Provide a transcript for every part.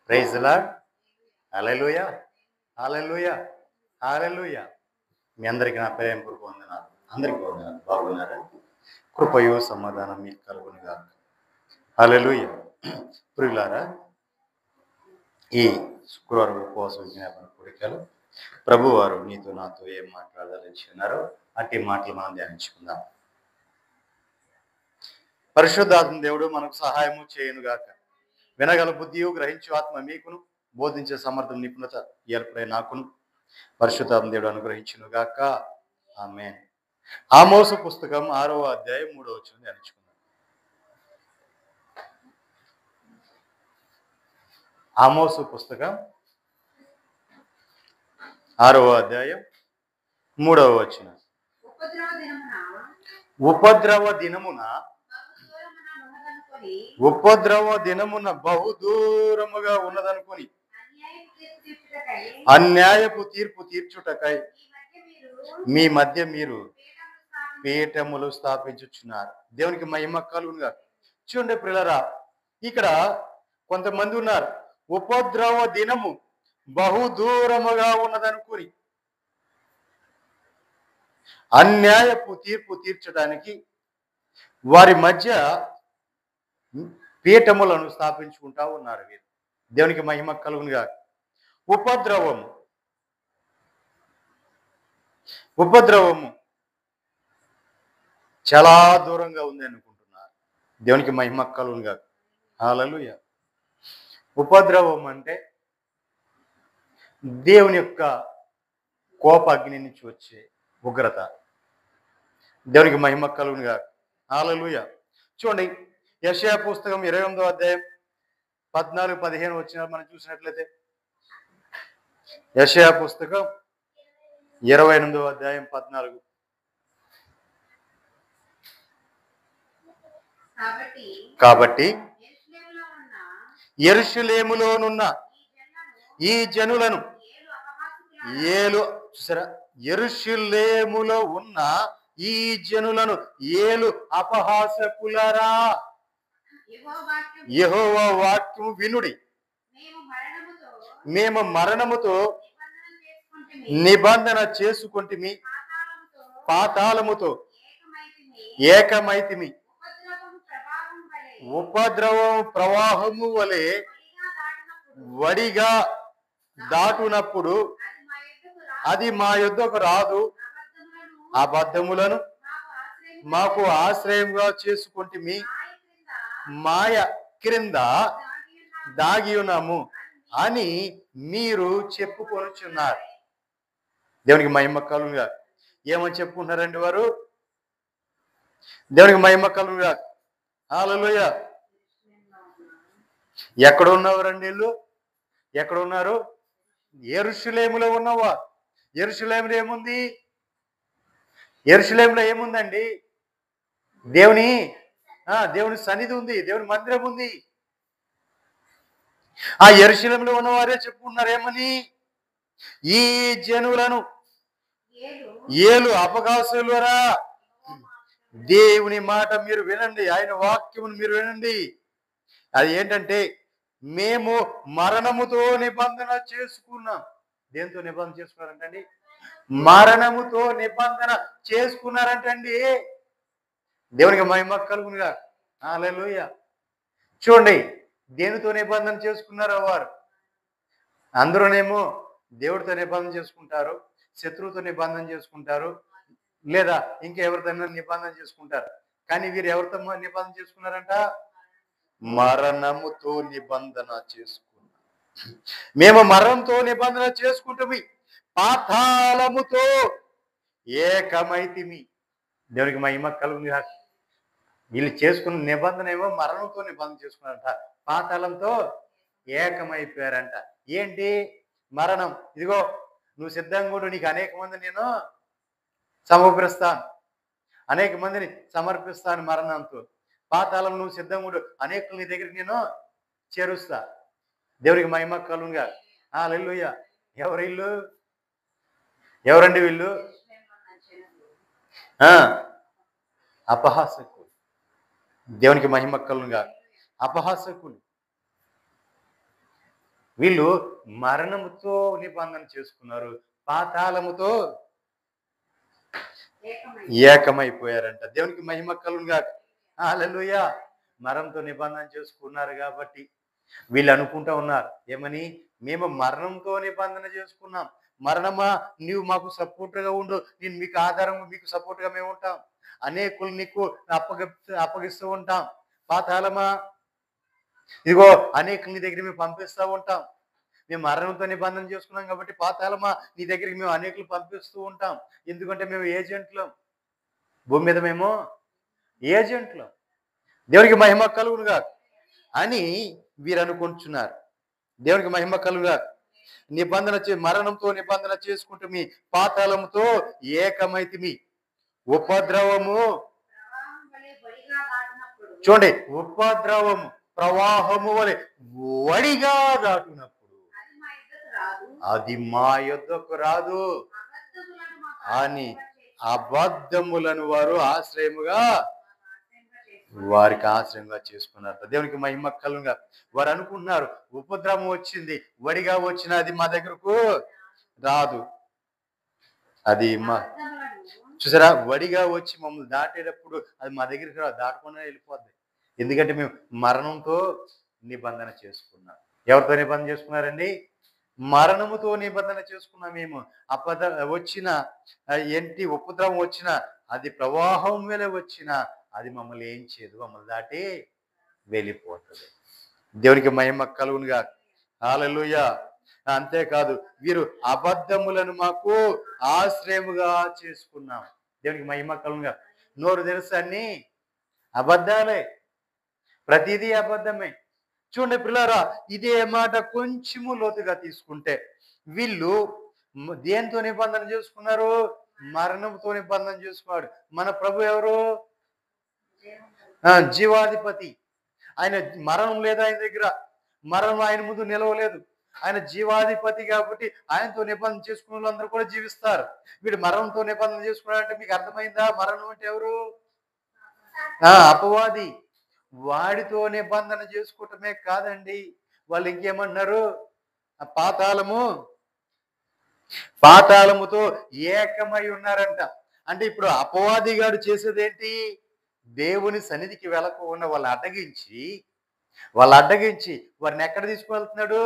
Praise the lord. Hallelujah, hallelujah, hallelujah. మీ అందరికీ నా ప్రేమపూర్వక వందనాలు. అందరికీ వందనాలు. బాగున్నారా? కృపయు సమాధానం మీకు కలుగునుగా. హల్లెలూయా. ప్రియులారా, ఈ శుక్రవారం ఉపవాస విజ్ఞాపన కోరికలు ప్రభువారు నీతో నాతో ఏం మాట్లాడాలనిచున్నారో అట్టి మాటలు మనం ధ్యానించుకుందాం. పరిశుద్ధాత్మ దేవుడు మనకు సహాయము చేయునుగాక. వినగల బుద్ధియు గ్రహించు ఆత్మ మీకును, బోధించే సమర్థం నిపుణత ఏర్పడే నాకును పరిశుద్ధాత్మ దేవుడు అనుగ్రహించునుగాక. ఆమేన్. ఆమోసు పుస్తకం 6వ అధ్యాయం 3వ వచనం ధ్యానించుకుందాం. ఆమోసు పుస్తకం 6వ అధ్యాయం 3వ వచనం. ఉపద్రవ దినమున బహు దూరముగా ఉన్నదనుకొని అన్యాయపు తీర్పు తీర్చుటకై మీ మధ్య మీరు పీఠములు స్థాపించుచున్నారు. దేవునికి మహిమ కలుగునుగా. చూడండి ప్రియులారా, ఇక్కడ కొంతమంది ఉన్నారు. ఉపద్రవ దినము బహు దూరముగా ఉన్నదనుకుని అన్యాయపు తీర్పు తీర్చడానికి వారి మధ్య పీఠములను స్థాపించుకుంటా ఉన్నారు వీరు. దేవునికి మహిమ కలుగునుగా. ఉపద్రవము చాలా దూరంగా ఉంది అనుకుంటున్నారు. దేవునికి మహిమ కలుగునుగా. హల్లెలూయా. ఉపద్రవం అంటే దేవుని యొక్క కోపాగ్ని నుంచి వచ్చే ఉగ్రత. దేవునికి మహిమ కలుగునుగా. హల్లెలూయా. చూడండి, యెషయా పుస్తకం 28వ అధ్యాయం 14-15 వచనాలు మనం చూసినట్లయితే, యెషయా పుస్తకం 28వ అధ్యాయం 14. కాబట్టి యెరూషలేములోనున్న ఈ జనులను యెరూషలేములో ఉన్న ఈ జనులను ఏలు అపహాసకులరా, యెహోవా వాక్యము వినుడి. మేము మరణముతో నిబంధన చేసుకొంటిమి, పాతాళముతో ఏకమైతిమి. ఉపద్రవం ప్రవాహము వలె వడిగా దాటునప్పుడు అది మా యొద్దకు రాదు. అబద్ధములను మాకు ఆశ్రయంగా చేసుకొంటిమి, మాయ క్రింద దాగి ఉన్నాము అని మీరు చెప్పుకొనుచున్నారు. దేవునికి మహిమ కలుగునుగా. ఏమని చెప్పుకుంటున్నారండి వారు? దేవునికి మహిమ కలుగునుగా. హల్లెలూయా. ఎక్కడ ఉన్నవారండి వీళ్ళు? ఎక్కడ ఉన్నారు? యెరూషలేములో ఉన్నవా? యెరూషలేములో ఏముంది? యెరూషలేములో ఏముందండి? దేవుని సన్నిధి ఉంది, దేవుని మందిరం ఉంది. ఆ యెరూషలేములో ఉన్నవారే చెప్పుకున్నారు ఏమని? ఈ జనులను ఏలు అపహాసకులరా. దేవుని మాట మీరు వినండి, ఆయన వాక్యమును మీరు వినండి. అది ఏంటంటే, మేము మరణముతో నిబంధన చేసుకున్నాం. దేంతో నిబంధన చేసుకున్నారంటండి? మరణముతో నిబంధన చేసుకున్నారంటండి. దేవునికి మహిమ కలుగునుగా. హల్లెలూయా. చూడండి, దేనితో నిబంధన చేసుకున్నారో వారు. అందరూనేమో దేవుడితో నిబంధన చేసుకుంటారు, శత్రువుతో నిబంధన చేసుకుంటారు, లేదా ఇంకెవరితోనైనా నిబంధన చేసుకుంటారు. కానీ వీరు ఎవరితో నిబంధన చేసుకున్నారంట? మరణముతో నిబంధన చేసుకున్నాం. మేము మరణంతో నిబంధన చేసుకుంటామి, పాతాళముతో ఏకమైతిమి. దేవునికి మహిమ కలుగునుగా. వీళ్ళు చేసుకున్న నిబంధన ఏమో మరణంతో నిబంధన చేసుకున్నారంట, పాతాళంతో ఏకమైపోయారంట. ఏంటి మరణం? ఇదిగో నువ్వు సిద్ధంగా ఉండు, నీకు అనేక మంది నేను సమర్పిస్తాను, అనేక మందిని సమర్పిస్తాను మరణంతో. పాతాళం నువ్వు సిద్ధంగా ఉండు, అనేకులు నీ దగ్గరికి నేను చేరుస్తా. దేవునికి మహిమ కలుగునుగా. హల్లెలూయా. ఎవరిల్లు? ఎవరండి వీళ్ళు? అపహాసకులు. దేవునికి మహిమ కలుగునుగా. అపహాసకులు. వీళ్ళు మరణముతో నిబంధన చేసుకున్నారు, పాతాళముతో ఏకమైపోయారంట. దేవునికి మహిమ కలుగునుగాక. హల్లెలూయా. మరణంతో నిబంధన చేసుకున్నారు కాబట్టి వీళ్ళు అనుకుంటా ఉన్నారు ఏమని, మేము మరణంతో నిబంధన చేసుకున్నాం. మరణమా, నీవు మాకు సపోర్ట్గా ఉండు, నేను మీకు ఆధారం, మీకు సపోర్ట్గా మేము ఉంటాం. అనేకులు నీకు అప్పగిస్తూ ఉంటాం. పాతాళమా, ఇదిగో అనేకులు నీ దగ్గర మేము పంపిస్తూ ఉంటాం. మేము మరణంతో నిబంధన చేసుకున్నాం కాబట్టి పాతాళమా, నీ దగ్గరికి మేము అనేకులు పంపిస్తూ ఉంటాం. ఎందుకంటే మేము ఏజెంట్లం, భూమి మీద మేము ఏజెంట్లం. దేవునికి మహిమ కలుగునుగా అని వీరు అనుకుంటున్నారు. దేవునికి మహిమ కలుగుగా. మరణంతో నిబంధన చేసుకుంటూ మీ పాతాళముతో ఏకమైతిమి. ఉపద్రవము, చూడండి, ఉపద్రవము ప్రవాహము వలె వడిగా దాటునప్పుడు అది మా యొద్దకు రాదు అని అబద్ధములను వారు వారికి ఆశ్రయంగా చేసుకున్నారు. దేవునికి మహిమ కలుగుగా. వారు అనుకుంటున్నారు ఉపద్రవం వచ్చింది, వడిగా వచ్చిన అది మా దగ్గరకు రాదు. అది చూసారా, వడిగా వచ్చి మమ్మల్ని దాటేటప్పుడు అది మా దగ్గరికి రాదు, దాటకుండా వెళ్ళిపోద్ది. ఎందుకంటే మేము మరణంతో నిబంధన చేసుకున్నాం. ఎవరితో నిబంధన చేసుకున్నారండి? మరణముతో నిబంధన చేసుకున్నాం. మేము వచ్చిన ఉపద్రవం వచ్చిన, అది ప్రవాహం వేళ వచ్చిన, అది మమ్మల్ని ఏం చేయదు, మమ్మల్ని దాటి వెళ్ళిపోతుంది. దేవునికి మహిమ కలుగునుగా. హల్లెలూయా. అంతేకాదు, వీరు అబద్ధములను మాకు ఆశ్రయముగా చేసుకున్నాం. దేవునికి మహిమ కలుగునుగా. నోరు తెలుసు అన్ని అబద్ధాలే, ప్రతిదీ అబద్ధమే. చూడండి పిల్లారా, ఇదే మాట కొంచెము లోతుగా తీసుకుంటే వీళ్ళు దేంతో నిబంధన చేసుకున్నారు? మరణంతో నిబంధన చేసుకున్నాడు. మన ప్రభు ఎవరు? జీవాధిపతి. ఆయన మరణం లేదు ఆయన దగ్గర, మరణం ఆయన ముందు నిలవలేదు. ఆయన జీవాధిపతి కాబట్టి ఆయనతో నిబంధన చేసుకున్న వాళ్ళందరూ కూడా జీవిస్తారు. వీడు మరణంతో నిబంధన చేసుకున్నాడంటే మీకు అర్థమైందా? మరణం అంటే ఎవరు? అపవాది. వాడితో నిబంధన చేసుకోవటమే కాదండి, వాళ్ళు ఇంకేమన్నారు? పాతాళముతో ఏకమై ఉన్నారంట. అంటే ఇప్పుడు అపవాది గారు చేసేది ఏంటి? దేవుని సన్నిధికి వెళ్ళకుండా వాళ్ళు అడ్డగించి వారిని ఎక్కడ తీసుకువెళ్తున్నాడు?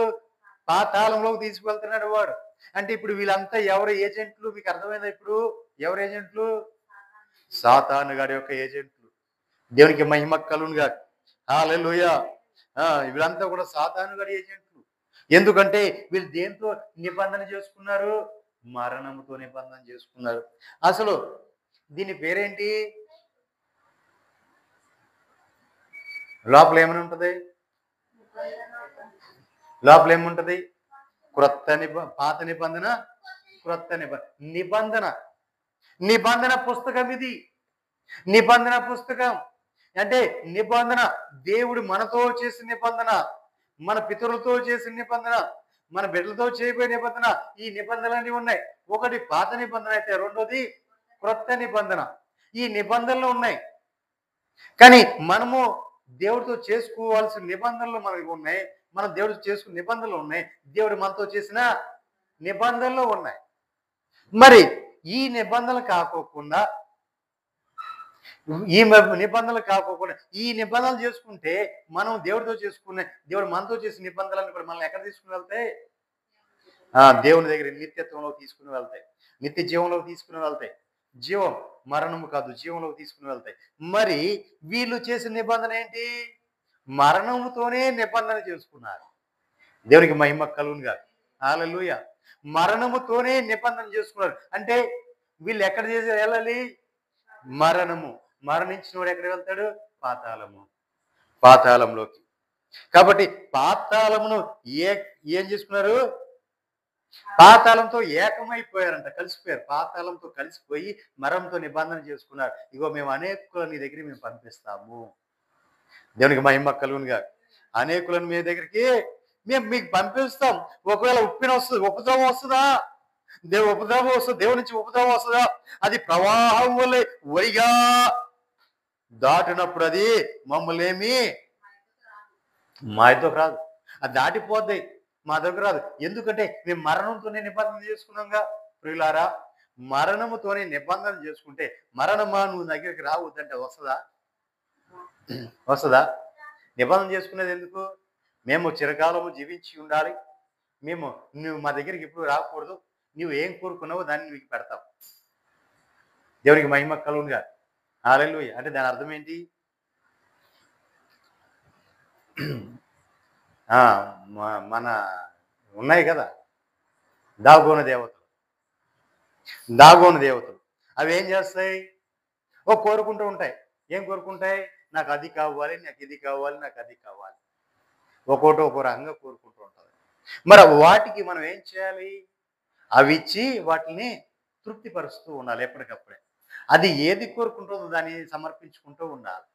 పాతాళంలోకి తీసుకువెళ్తున్నాడు వాడు. అంటే ఇప్పుడు వీళ్ళంతా ఎవరు ఏజెంట్లు? మీకు అర్థమైందా? ఇప్పుడు ఎవరు ఏజెంట్లు? సాతాను గారి యొక్క ఏజెంట్లు. దేవునికి మహిమ కలుగునుగా. హల్లెలూయా. వీళ్ళంతా కూడా సాతాను గారి ఏజెంట్లు. ఎందుకంటే వీళ్ళు దేంతో నిబంధన చేసుకున్నారు? మరణముతో నిబంధన చేసుకున్నారు. అసలు దీని పేరేంటి? లోపల ఏమని ఉంటది? లోపల ఏముంటది? పాత నిబంధన, క్రొత్త నిబంధన పుస్తకం. ఇది నిబంధన పుస్తకం. అంటే నిబంధన, దేవుడు మనతో చేసిన నిబంధన, మన పితరులతో చేసిన నిబంధన, మన బిడ్డలతో చేయబోయే నిబంధన. ఈ నిబంధనలన్నీ ఉన్నాయి. ఒకటి పాత నిబంధన అయితే, రెండోది క్రొత్త నిబంధన. ఈ నిబంధనలు ఉన్నాయి. కానీ మనము దేవుడితో చేసుకోవాల్సిన నిబంధనలు మనకు ఉన్నాయి. మనం దేవుడు చేసుకున్న నిబంధనలు ఉన్నాయి. దేవుడు మనతో చేసిన నిబంధనలు ఉన్నాయి. మరి ఈ నిబంధనలు కాకోకుండా ఈ నిబంధనలు చేసుకుంటే మనం దేవుడితో చేసుకునే, దేవుడు మనతో చేసిన నిబంధనలను కూడా మనల్ని ఎక్కడ తీసుకుని వెళ్తాయి? దేవుని దగ్గర నిత్యత్వంలో తీసుకుని వెళ్తాయి, నిత్య జీవంలోకి తీసుకుని వెళ్తాయి. జీవం, మరణము కాదు, జీవంలోకి తీసుకుని వెళ్తాయి. మరి వీళ్ళు చేసిన నిబంధన ఏంటి? మరణముతోనే నిబంధన చేసుకున్నారు. దేవునికి మహిమ కలుగునుగా. హల్లెలూయా. మరణముతోనే నిబంధన చేసుకున్నారు. అంటే వీళ్ళు ఎక్కడ వెళ్ళాలి? మరణము. మరణించిన వాడు ఎక్కడ వెళ్తాడు? పాతాళంలోకి. కాబట్టి పాతాళమును ఏం చేసుకున్నారు? పాతాళంతో ఏకమైపోయారంట, కలిసిపోయారు. పాతాళంతో కలిసిపోయి మరణంతో నిబంధన చేసుకున్నారు. ఇగో మేము అనేకులను నీ దగ్గరికి మేము పంపిస్తాము. దేవునికి మహిమ కలుగునుగా. అనేకులను మీ దగ్గరికి మేము మీకు పంపిస్తాం. ఒకవేళ ఉపద్రవం వస్తుందా? దేవుడి నుంచి ఉపద్రవం వస్తుందా? అది ప్రవాహం వల్ల వరిగా దాటినప్పుడు అది మమ్మల్ని మా ఇద్దరు రాదు, అది దాటిపోద్ది. మా దగ్గర రాదు. ఎందుకంటే మేము మరణంతోనే నిబంధన చేసుకున్నాంగా. ప్రియులారా, మరణముతోనే నిబంధన చేసుకుంటే మరణమా నువ్వు దగ్గరికి రావద్దంటే వస్తుందా? వస్తుందా? నిబంధన చేసుకునేది ఎందుకు? మేము చిరకాలము జీవించి ఉండాలి. మేము నువ్వు మా దగ్గరికి ఎప్పుడు రాకూడదు. నువ్వు ఏం కోరుకున్నావో దాన్ని నీకు పెడతాం. దేవునికి మహిమ కలుగునుగా. హల్లెలూయా. అంటే దాని అర్థం ఏంటి? మన ఉన్నాయి కదా దాగోను దేవతలు. దాగోను దేవతలు అవి ఏం చేస్తాయి? కోరుకుంటూ ఉంటాయి. ఏం కోరుకుంటాయి? నాకు అది కావాలి, నాకు ఇది కావాలి, నాకు అది కావాలి. ఒక్కోటి ఒక్కో రకంగా కోరుకుంటూ ఉంటుంది. మరి వాటికి మనం ఏం చేయాలి? అవి ఇచ్చి వాటిని తృప్తిపరుస్తూ ఉండాలి ఎప్పటికప్పుడే. అది ఏది కోరుకుంటుందో దాన్ని సమర్పించుకుంటూ ఉండాలి.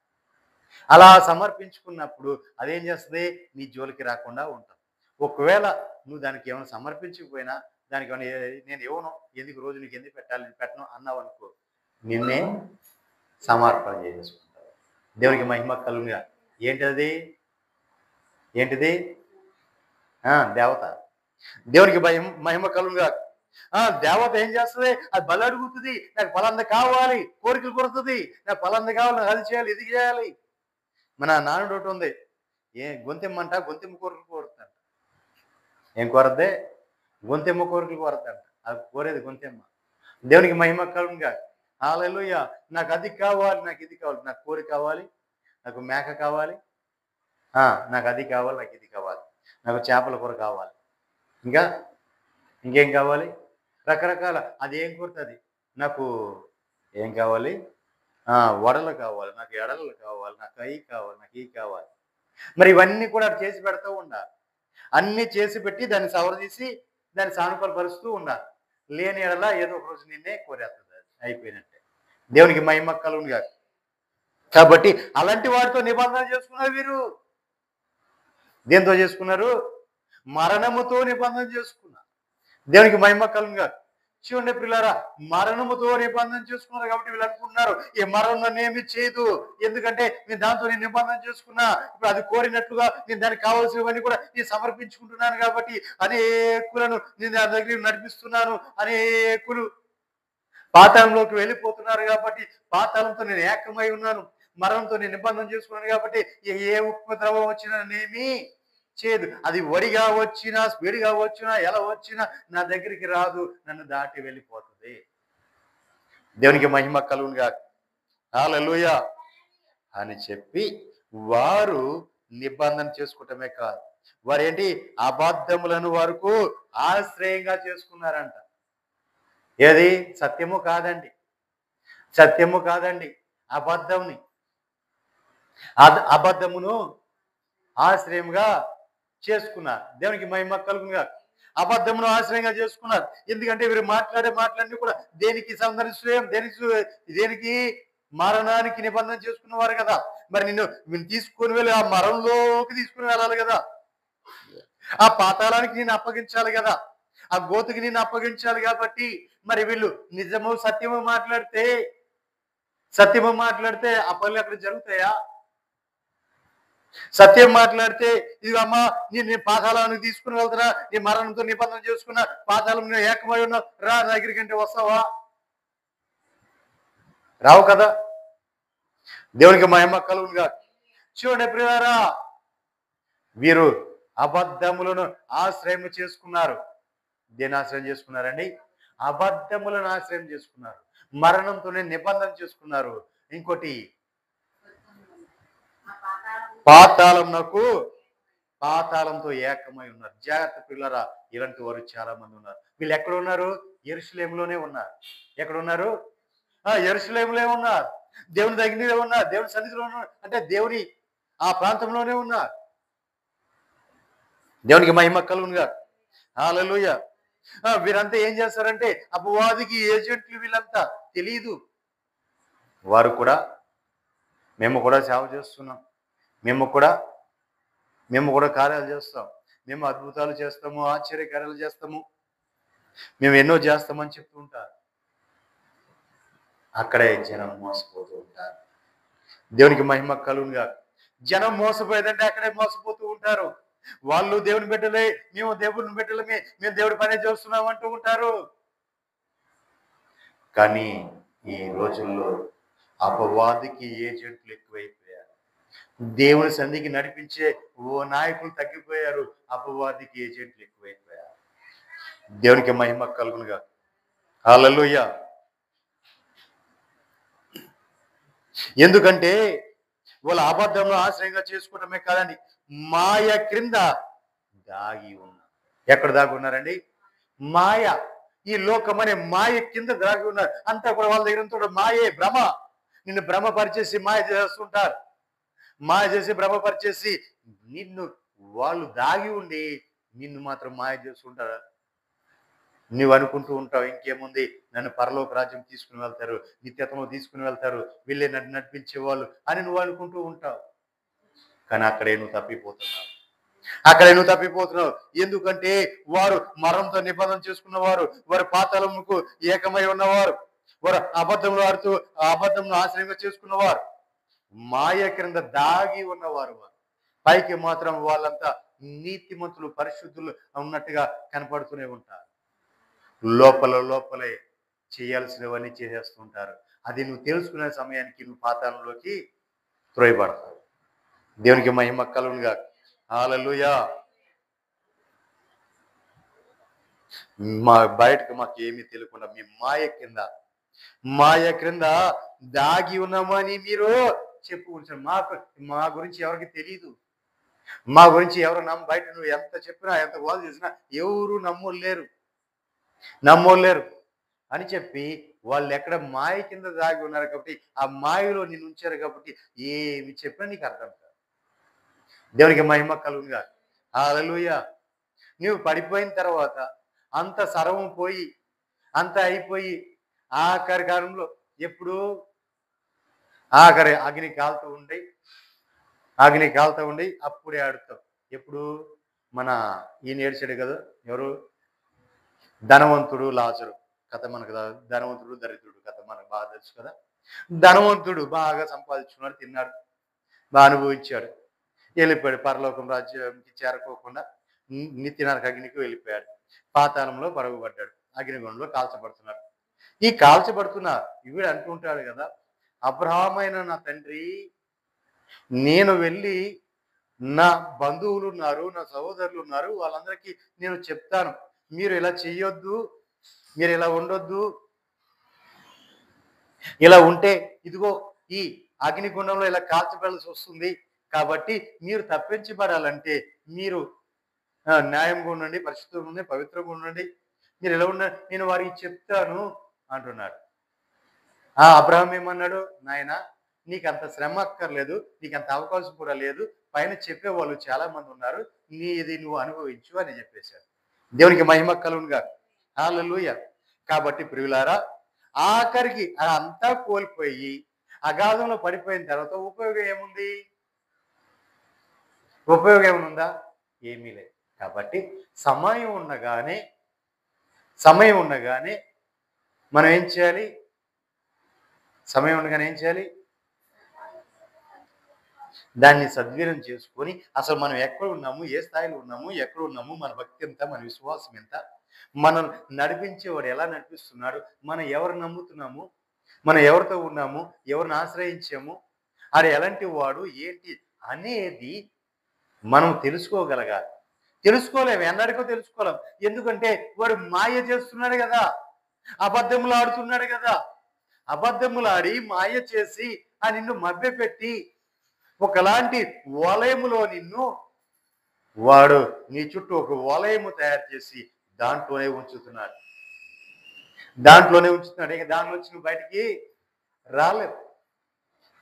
అలా సమర్పించుకున్నప్పుడు అదేం చేస్తుంది? నీ జోలికి రాకుండా ఉంటుంది. ఒకవేళ నువ్వు దానికి ఏమైనా సమర్పించకపోయినా దానికి నేను ఇవ్వను, ఎందుకు రోజు నీకు ఎందుకు పెట్టాలి, నేను పెట్టను అన్నావు అనుకో, నిన్నే సమర్పణ చేసుకుంటావు. దేవునికి మహిమ కలుగునుగా. ఏంటిది? ఏంటిది? దేవత. దేవునికి మహిమ కలుగునుగా. దేవత ఏం చేస్తుంది? అది బలి అడుగుతుంది. నాకు పలాంది కావాలి, కోరికలు కొడుతుంది. నాకు పలాంది కావాలి, నాకు అది చేయాలి, ఇది చేయాలి. మన నానుడు ఒకటి ఉంది, గొంతెమ్మంట గొంతెమ్మ కోరికలు కోరుతుందంట. ఏం కోరద్దే? గొంతెమ్మ కోరికలు కోరద్దంట. అది కోరేది గొంతెమ్మ. దేవునికి మహిమ కలుగునుగా. హల్లెలూయా. నాకు అది కావాలి, నాకు ఇది కావాలి, నాకు కోరి కావాలి, నాకు మేక కావాలి, నాకు అది కావాలి, నాకు ఇది కావాలి, నాకు చేపల కూర కావాలి, ఇంకేం కావాలి? రకరకాల. అది ఏం కోరుతుంది? నాకు ఏం కావాలి? వడలు కావాలి, నాకు ఎడలు కావాలి, నాకు అవి కావాలి, నాకు ఇవి కావాలి. మరి ఇవన్నీ కూడా చేసి పెడతా ఉండాలి. అన్నీ చేసి పెట్టి దాన్ని సవరదీసి దాన్ని సానుకూలపరుస్తూ ఉండాలి. లేని ఎడల ఏదో ఒక రోజు నిన్నే కోరేస్తుంది. అది అయిపోయినట్టే. దేవునికి మహిమ కలుగునుగా. కాబట్టి అలాంటి వాటితో నిబంధన చేసుకున్నారు వీరు. దేంతో చేసుకున్నారు? మరణముతో నిబంధన చేసుకున్నారు. దేవునికి మహిమ కలుగునుగా. చూడండి ప్రియులారా, మరణముతో నిబంధన చేసుకున్నారు కాబట్టి వీళ్ళు అనుకుంటున్నారు ఈ మరణం నన్ను ఏమి చేయదు, ఎందుకంటే నేను దాంతో నేను నిబంధన చేసుకున్నా, ఇప్పుడు అది కోరినట్లుగా నేను దానికి కావాల్సినవన్నీ కూడా నేను సమర్పించుకుంటున్నాను కాబట్టి అనేకులను నేను దాని దగ్గర నడిపిస్తున్నాను, అనేకులు పాతాళంలోకి వెళ్ళిపోతున్నారు కాబట్టి పాతాళంతో నేను ఏకమై ఉన్నాను, మరణంతో నేను నిబంధన చేసుకున్నాను కాబట్టి ఏ ఉపద్రవం వచ్చినా నేనేమి చేయదు. అది వడిగా వచ్చినా, స్పీడ్గా వచ్చినా, ఎలా వచ్చినా నా దగ్గరికి రాదు, నన్ను దాటి వెళ్ళిపోతుంది. దేవునికి మహిమ కలుగునుగా. హల్లెలూయా అని చెప్పి వారు నిబంధన చేసుకోవటమే కాదు, వారు ఏంటి? అబద్ధములను వరకు ఆశ్రయంగా చేసుకున్నారంట. ఏది? సత్యము కాదండి, సత్యము కాదండి, అబద్ధంని. అబద్ధమును ఆశ్రయంగా చేసుకున్నారు. దేవునికి మహిమ కలుగునుగా. అబద్ధమును ఆశ్రయంగా చేసుకున్నారు. ఎందుకంటే వీరు మాట్లాడే మాటలన్నీ కూడా దేనికి సందర్శనం? దేనికి? మరణానికి నిబంధన చేసుకున్నవారు కదా. మరి నిన్ను తీసుకొని వెళ్ళి ఆ మరణంలోకి తీసుకుని వెళ్ళాలి కదా, ఆ పాతాళానికి నేను అప్పగించాలి కదా, ఆ గోతుకి నేను అప్పగించాలి. కాబట్టి మరి వీళ్ళు నిజము సత్యము మాట్లాడితే ఆ పనులు అక్కడ జరుగుతాయా? సత్యం మాట్లాడితే ఇది అమ్మా నేను పాతాళానికి తీసుకుని వెళ్తున్నా, నీ మరణంతో నిబంధన చేసుకున్నా, పాతాళం నేను ఏకమై ఉన్నా, రా దగ్గరికి అంటే వస్తావా? రావు కదా. దేవునికి మహిమ కలుగునుగా. చూడండి ప్రియులారా, వీరు అబద్ధములను ఆశ్రయం చేసుకున్నారు. దేని ఆశ్రయం చేసుకున్నారండి? అబద్ధములను ఆశ్రయం చేసుకున్నారు. మరణంతోనే నిబంధన చేసుకున్నారు. ఇంకోటి పాతాళంతో ఏకమై ఉన్నారు. జాగ్రత్త పిల్లరా, ఇలాంటి వారు చాలా మంది ఉన్నారు. వీళ్ళు ఎక్కడ ఉన్నారు? యెరూషలేములోనే ఉన్నారు. ఎక్కడ ఉన్నారు? యెరూషలేములో ఉన్నారు. దేవుని దగ్గరనే ఉన్నారు, దేవుని సన్నిధిలో ఉన్నారు, అంటే దేవుని ఆ ప్రాంతంలోనే ఉన్నారు. దేవునికి మహిమ కలుగునుగా. హల్లెలూయా. వీరంతా ఏం చేస్తారంటే అపవాదికి ఏజెంట్లు. వీళ్ళంతా తెలియదు. వారు కూడా మేము కూడా సేవ చేస్తున్నాం, మేము కూడా కార్యాలు చేస్తాం, మేము అద్భుతాలు చేస్తాము, ఆశ్చర్యకార్యాలు చేస్తాము, మేము ఎన్నో చేస్తామని చెప్తూ ఉంటారు. అక్కడే జనం మోసపోతూ ఉంటారు. దేవునికి మహిమ కలుగునుగా. జనం మోసపోయేదంటే అక్కడే మోసపోతూ ఉంటారు. వాళ్ళు దేవుని బిడ్డలే, మేము దేవుని బిడ్డలమే, మేము దేవుడి పనే చేస్తున్నాం అంటూ ఉంటారు. కానీ ఈ రోజుల్లో అపవాదికి ఏజెంట్లు ఎక్కువైపోయారు. దేవుని సన్నిధికి నడిపించే ఓ నాయకులు తగ్గిపోయారు. అపవాదికి ఏజెంట్లు ఎక్కువైపోయారు. దేవునికి మహిమ కలుగునుగా. హల్లెలూయా. ఎందుకంటే వాళ్ళ అబద్ధంలో ఆశ్రయంగా చేసుకోవటమే కాదండి, మాయ క్రింద దాగి ఉన్నారు. ఎక్కడ దాగి ఉన్నారండి? మాయ. ఈ లోకం అనే మాయ కింద దాగి ఉన్నారు. అంతా కూడా వాళ్ళ దగ్గర అంతా మాయే, భ్రమ. నిన్ను భ్రమపరిచేసి మాయ చేస్తుంటారు. మాయ చేసి భ్రమపరిచేసి నిన్ను వాళ్ళు దాగి ఉండి నిన్ను మాత్రం మాయ చేస్తుంటారా? నువ్వు అనుకుంటూ ఉంటావు ఇంకేముంది, నన్ను పరలోక రాజ్యం తీసుకుని వెళ్తారు, నిత్యత్వంలో తీసుకుని వెళ్తారు, వీళ్ళే నన్ను నడిపించే వాళ్ళు అని నువ్వు అనుకుంటూ ఉంటావు. కానీ అక్కడే నువ్వు తప్పిపోతున్నావు. ఎందుకంటే వారు మరణంతో నిబంధన చేసుకున్నవారు, వారు పాతాళముకు ఏకమై ఉన్నవారు, వారు అబద్ధంలో ఆడుతూ అబద్ధంలో ఆశ్రయంగా చేసుకున్నవారు, మాయ క్రింద దాగి ఉన్నవారు. వారు పైకి మాత్రం వాళ్ళంతా నీతిమంతులు, పరిశుద్ధులు ఉన్నట్టుగా కనపడుతూనే ఉంటారు. లోపలే చేయాల్సినవన్నీ చేసేస్తుంటారు. అది నువ్వు తెలుసుకునే సమయానికి నువ్వు పాతాళంలోకి త్రోయబడతావు. దేవునికి మహిమ కలుగునుగా. హల్లెలూయా. బయటకు మాకు ఏమీ తెలియకుండా మీ మాయ క్రింద దాగి ఉన్నామని మీరు చెప్పుకుంటారు. మా గురించి ఎవరికి తెలియదు. మా గురించి ఎవరు బయట నువ్వు ఎంత చెప్పినా, ఎంత గోల చేసినా ఎవరు నమ్మోలేరు అని చెప్పి వాళ్ళు ఎక్కడ మాయ కింద దాగి ఉన్నారు కాబట్టి, ఆ మాయలో నిన్ను ఉంచారు కాబట్టి ఏమి చెప్పినా నీకు అర్థం కాదు. దేవునికి మహిమ కలుగునుగా. హల్లెలూయా. నువ్వు పడిపోయిన తర్వాత అంత సర్వం పోయి, అంత అయిపోయి, ఆఖరి కాలంలో ఎప్పుడు ఆఖరి అగ్ని కాలుతూ ఉండి అప్పుడే ఆడుతావు. ఎప్పుడు మన ఈయన ఏడ్చాడు కదా, ఎవరు? ధనవంతుడు లాజరు కథ మనకు ధనవంతుడు దరిద్రుడు కథ మనకు బాగా తెలుసు కదా. ధనవంతుడు బాగా సంపాదించుకున్నాడు, తిన్నాడు, బాగా అనుభవించాడు, వెళ్ళిపోయాడు. పరలోకం రాజ్యానికి చేరుకోకుండా నిత్య నరక అగ్నికి వెళ్ళిపోయాడు. పాతాళంలో పడగబడ్డాడు, అగ్నిగుండంలో కాల్చబడుతున్నాడు. ఈ కాల్చబడుతున్న వీడు అంటుంటాడు కదా, అబ్రహామైన నా తండ్రి, నేను వెళ్ళి నా బంధువులు ఉన్నారు, నా సహోదరులు ఉన్నారు, వాళ్ళందరికీ నేను చెప్తాను, మీరు ఇలా చెయ్యొద్దు, మీరు ఇలా ఉండొద్దు, ఇలా ఉంటే ఇదిగో ఈ అగ్నిగుండంలో ఇలా కాల్చబడాల్సి వస్తుంది, కాబట్టి మీరు తప్పించబడాలంటే మీరు న్యాయంగా ఉండండి, పరిశుద్ధంగా ఉండండి, పవిత్రంగా ఉండండి, మీరు ఇలా ఉండండి, నేను వారికి చెప్తాను అంటున్నాడు. అబ్రహాం ఏమన్నాడు? నాయన, నీకు అంత శ్రమ అక్కర్లేదు, నీకు అంత అవకాశం కూడా లేదు, పైన చెప్పేవాళ్ళు చాలా మంది ఉన్నారు, ఇది నువ్వు అనుభవించు అని చెప్పేశాడు. దేవునికి మహిమ కలుగునుగా. హల్లెలూయా. కాబట్టి ప్రియులారా, ఆఖరికి అంతా కోల్పోయి అగాధంలో పడిపోయిన తర్వాత ఉపయోగం ఏముందా? ఏమీ లేదు. కాబట్టి సమయం ఉండగానే మనం ఏం చేయాలి? దాన్ని సద్వినియోగం చేసుకొని అసలు మనం ఎక్కడ ఉన్నాము, ఏ స్థాయిలో ఉన్నాము, ఎక్కడ ఉన్నాము, మన భక్తి ఎంత, మన విశ్వాసం ఎంత, మనం నడిపించేవాడు ఎలా నడిపిస్తున్నాడు, మనం ఎవరు నమ్ముతున్నాము, మనం ఎవరితో ఉన్నాము, ఎవరిని ఆశ్రయించాము, ఆడు ఎలాంటి వాడు ఏంటి అనేది మనం తెలుసుకోగలగాలి. తెలుసుకోలేము, ఎన్నడికో తెలుసుకోలేం. ఎందుకంటే వాడు మాయ చేస్తున్నాడు కదా, అబద్ధములు ఆడుతున్నాడు కదా. అబద్ధములు ఆడి మాయ చేసి నిన్ను మభ్యపెట్టి ఒకలాంటి వలయములో వాడు నీ చుట్టూ ఒక వలయము తయారు చేసి దాంట్లోనే ఉంచుతున్నాడు. ఇక దాని నుంచి నువ్వు బయటికి రాలేవు.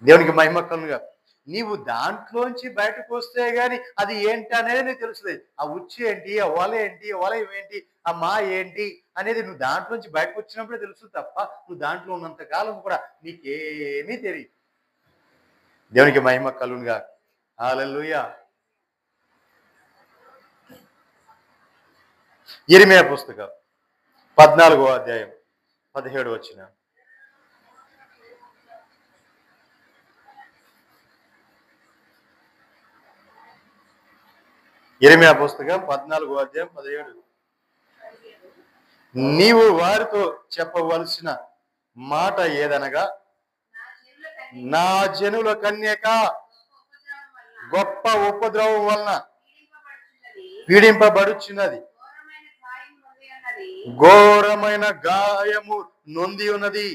దేవునికి మహిమ కలుగునుగా. నీవు దాంట్లోంచి బయటకు వస్తే గాని అది ఏంటి అనేది నీకు తెలుస్తుంది. ఆ ఉచ్చు ఏంటి, ఆ వలయం ఏంటి, ఆ మాయ ఏంటి అనేది నువ్వు దాంట్లోంచి బయటకు వచ్చినప్పుడే తెలుసు తప్ప నువ్వు దాంట్లో ఉన్నంత కాలం కూడా నీకేమీ తెలియదు. దేవునికి మహిమ కలుగునుగా. హల్లెలూయా. యిర్మీయా పుస్తకం 14వ అధ్యాయం 17వ వచనం. ఇర్మీయా పుస్తకం 14 అధ్యాయం 17. నీవు వారితో చెప్పవలసిన మాట ఏదనగా, నా జనుల కన్యక గొప్ప ఉపద్రవం వలన పీడింపబడుచున్నది, ఘోరమైన గాయము నొంది ఉన్నది,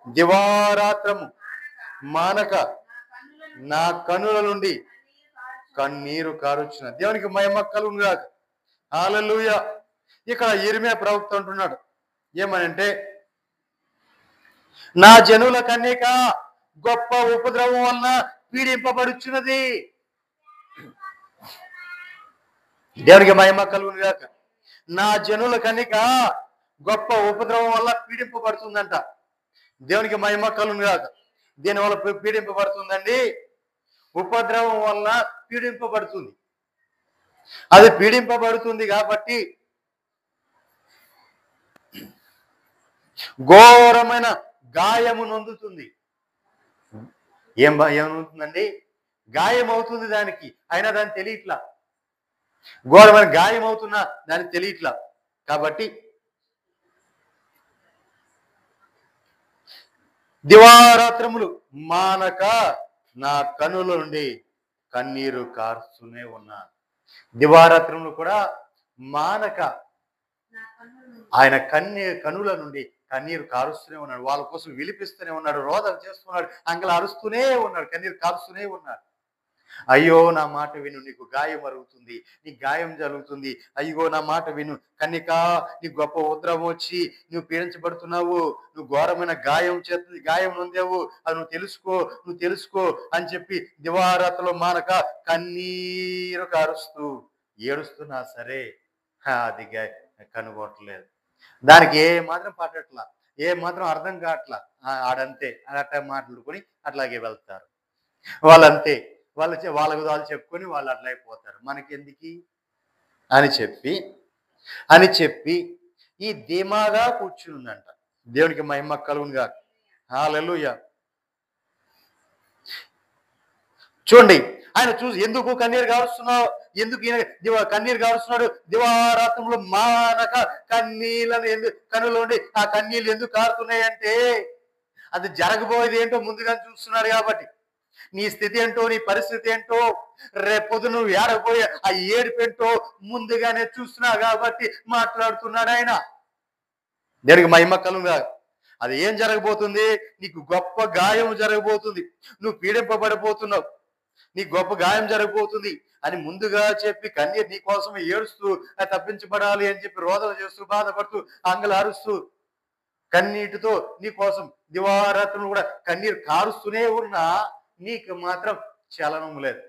దివారాత్రము మానక నా కన్నుల నుండి కన్నీరు కారుచున్నది. దేవునికి మహిమ కలుగును గాక. హల్లెలూయా. ఇక్కడ ఇర్మీయా ప్రవక్త అంటున్నాడు ఏమనంటే, నా జనుల కన్యక గొప్ప ఉపద్రవం వలన పీడింపబడుచున్నది. దేవునికి మహిమ కలుగును గాక. నా జనుల కన్యక గొప్ప ఉపద్రవం వల్ల పీడింపబడుతుందంట. దేవునికి మహిమ కలుగును గాక. దీనివల్ల పీడింపబడుతుందండి, ఉపద్రవం వల్ల పీడింపబడుతుంది. అది పీడింపబడుతుంది కాబట్టి ఘోరమైన గాయము నొందుతుంది. ఏమవుతుందండి? గాయం అవుతుంది దానికి, అయినా దాన్ని తెలియట్లా. ఘోరమైన గాయం అవుతున్నా దానికి తెలియట్లా. కాబట్టి దివారాత్రములు మానక నా కన్నుల నుండి కన్నీరు కారుస్తూనే ఉన్నా. దివారాత్రములు కూడా మానక ఆయన కన్నుల నుండి కన్నీరు కారుస్తూనే ఉన్నాడు. వాళ్ళ కోసం విలిపిస్తూనే ఉన్నాడు, రోదన చేస్తున్నాడు, అంగళ అరుస్తూనే ఉన్నాడు, కన్నీరు కారుస్తూనే ఉన్నాడు. అయ్యో నా మాట విను, నీకు గాయం అరుగుతుంది, నీకు గాయం జరుగుతుంది. అయ్యో నా మాట విను కన్యక, నీకు గొప్ప ఉద్రవం వచ్చి నువ్వు పీడించబడుతున్నావు, నువ్వు ఘోరమైన గాయం నొందావు, అది నువ్వు తెలుసుకో అని చెప్పి దివారాత్రలో మానక కన్నీరు కారుస్తూ ఏడుస్తున్నా సరే అది కనుగొట్టలేదు. దానికి ఏ మాత్రం పట్టట్లా, ఏ మాత్రం అర్థం కావట్లా. ఆడంతే అట్లా మాట్లాడుకొని అట్లాగే వెళ్తారు. వాళ్ళంతే, వాళ్ళకు వాళ్ళు చెప్పుకొని వాళ్ళు అట్లా అయిపోతారు. మనకెందుకు అని చెప్పి ఈ ధీమాగా కూర్చుందంట. దేవునికి మహిమ కలుగును గాక. హల్లెలూయా. చూడండి, ఆయన చూసి ఎందుకు కన్నీరు కారుస్తున్నావు, ఎందుకు కన్నీరు కారుస్తున్నాడు? దివారాత్రంలో మానక కన్నుల నుండి ఆ కన్నీళ్ళు ఎందుకు కారుతున్నాయి అంటే, అది జరగబోయేది ఏంటో ముందుగా చూస్తున్నాడు కాబట్టి. నీ స్థితి ఏంటో, నీ పరిస్థితి ఏంటో, రేపొద్దు నువ్వు ఏడపోయే ఆ ఏడుపేంటో ముందుగానే చూస్తున్నావు కాబట్టి మాట్లాడుతున్నాడు ఆయన. దేనికి మహిమ కలుగుగా. అది ఏం జరగబోతుంది? నీకు గొప్ప గాయం జరగబోతుంది, నువ్వు పీడింపబడిపోతున్నావు, నీకు గొప్ప గాయం జరగబోతుంది అని ముందుగా చెప్పి కన్నీరు నీ కోసం ఏడుస్తూ తప్పించబడాలి అని చెప్పి రోదన చేస్తూ బాధపడుతూ అంగలు అరుస్తూ కన్నీటితో నీ కోసం దివారాత్రులు కూడా కన్నీరు కారుస్తూనే ఉన్నా నీకు మాత్రం చలనం లేదు.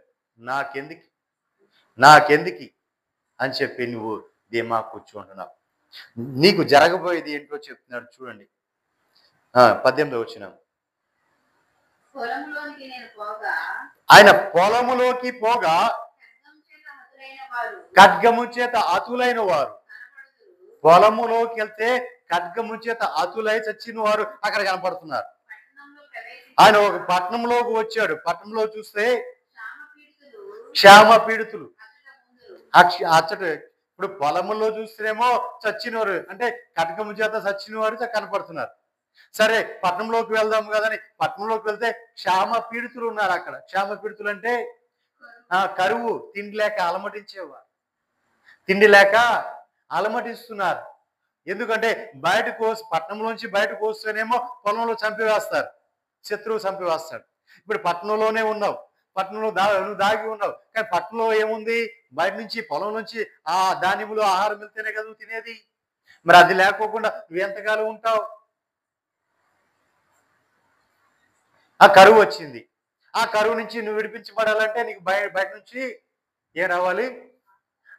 నాకెందుకి అని చెప్పి నువ్వు ధీమా కూర్చుంటున్నావు. నీకు జరగబోయేది ఏంటో చెప్తున్నాడు చూడండి. 18వ వచనం. ఆయన పొలములోకి పోగా ఖడ్గము చేత అతులైన వారు, పొలములోకి వెళ్తే ఖడ్గము చేత అతులై చచ్చిన వారు అక్కడ కనపడుతున్నారు. ఆయన ఒక పట్టణంలోకి వచ్చాడు. పట్టణంలో చూస్తే క్షామ పీడితులు అచ్చట. ఇప్పుడు పొలంలో చూస్తేనేమో చచ్చినవారు అంటే ఖడ్గము చేత చచ్చిన వారు కనపడుతున్నారు. సరే పట్టణంలోకి వెళ్దాం కదని పట్టణంలోకి వెళ్తే క్షామ పీడితులు ఉన్నారు అక్కడ. క్షామ పీడితులు అంటే కరువు, తిండి లేక అలమటించేవారు, తిండి లేక అలమటిస్తున్నారు. ఎందుకంటే పట్టణంలోంచి బయటకు వస్తేనేమో పొలంలో చంపివేస్తారు, శత్రువు చంపివేస్తాడు. ఇప్పుడు పట్టణంలోనే ఉన్నావు, పట్టణంలో నువ్వు దాగి ఉన్నావు. కానీ పట్టణంలో ఏముంది? బయట నుంచి పొలం నుంచి ఆ ధాన్యములు ఆహారం వెళ్తేనే కదా నువ్వు తినేది. మరి అది లేకోకుండా నువ్వు ఎంతకాలం ఉంటావు? ఆ కరువు వచ్చింది. ఆ కరువు నుంచి నువ్వు విడిపించబడాలంటే నీకు బయట నుంచి ఏం రావాలి?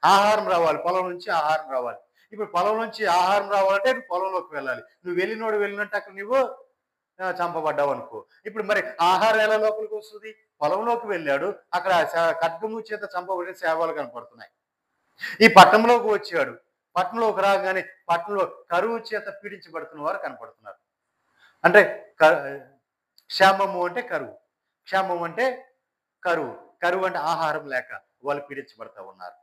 ఆహారం రావాలి. పొలం నుంచి ఆహారం రావాలి. ఇప్పుడు పొలం నుంచి ఆహారం రావాలంటే నువ్వు పొలంలోకి వెళ్ళాలి. నువ్వు వెళ్ళినట్టు అక్కడ నువ్వు చంపబడ్డావు అనుకో. ఇప్పుడు మరి ఆహారం ఎలా లోపలికి వస్తుంది? పొలంలోకి వెళ్ళాడు, అక్కడ ఖడ్గము చేత చంపబడిన సేవలు కనపడుతున్నాయి. ఈ పట్టణంలోకి వచ్చాడు, పట్టణంలోకి రాగానే పట్టణంలో కరువు చేత పీడించబడుతున్న వారు కనపడుతున్నారు. అంటే క్షామము అంటే కరువు, క్షామం అంటే కరువు, కరువు అంటే ఆహారం లేక వాళ్ళు పీడించబడతా ఉన్నారు.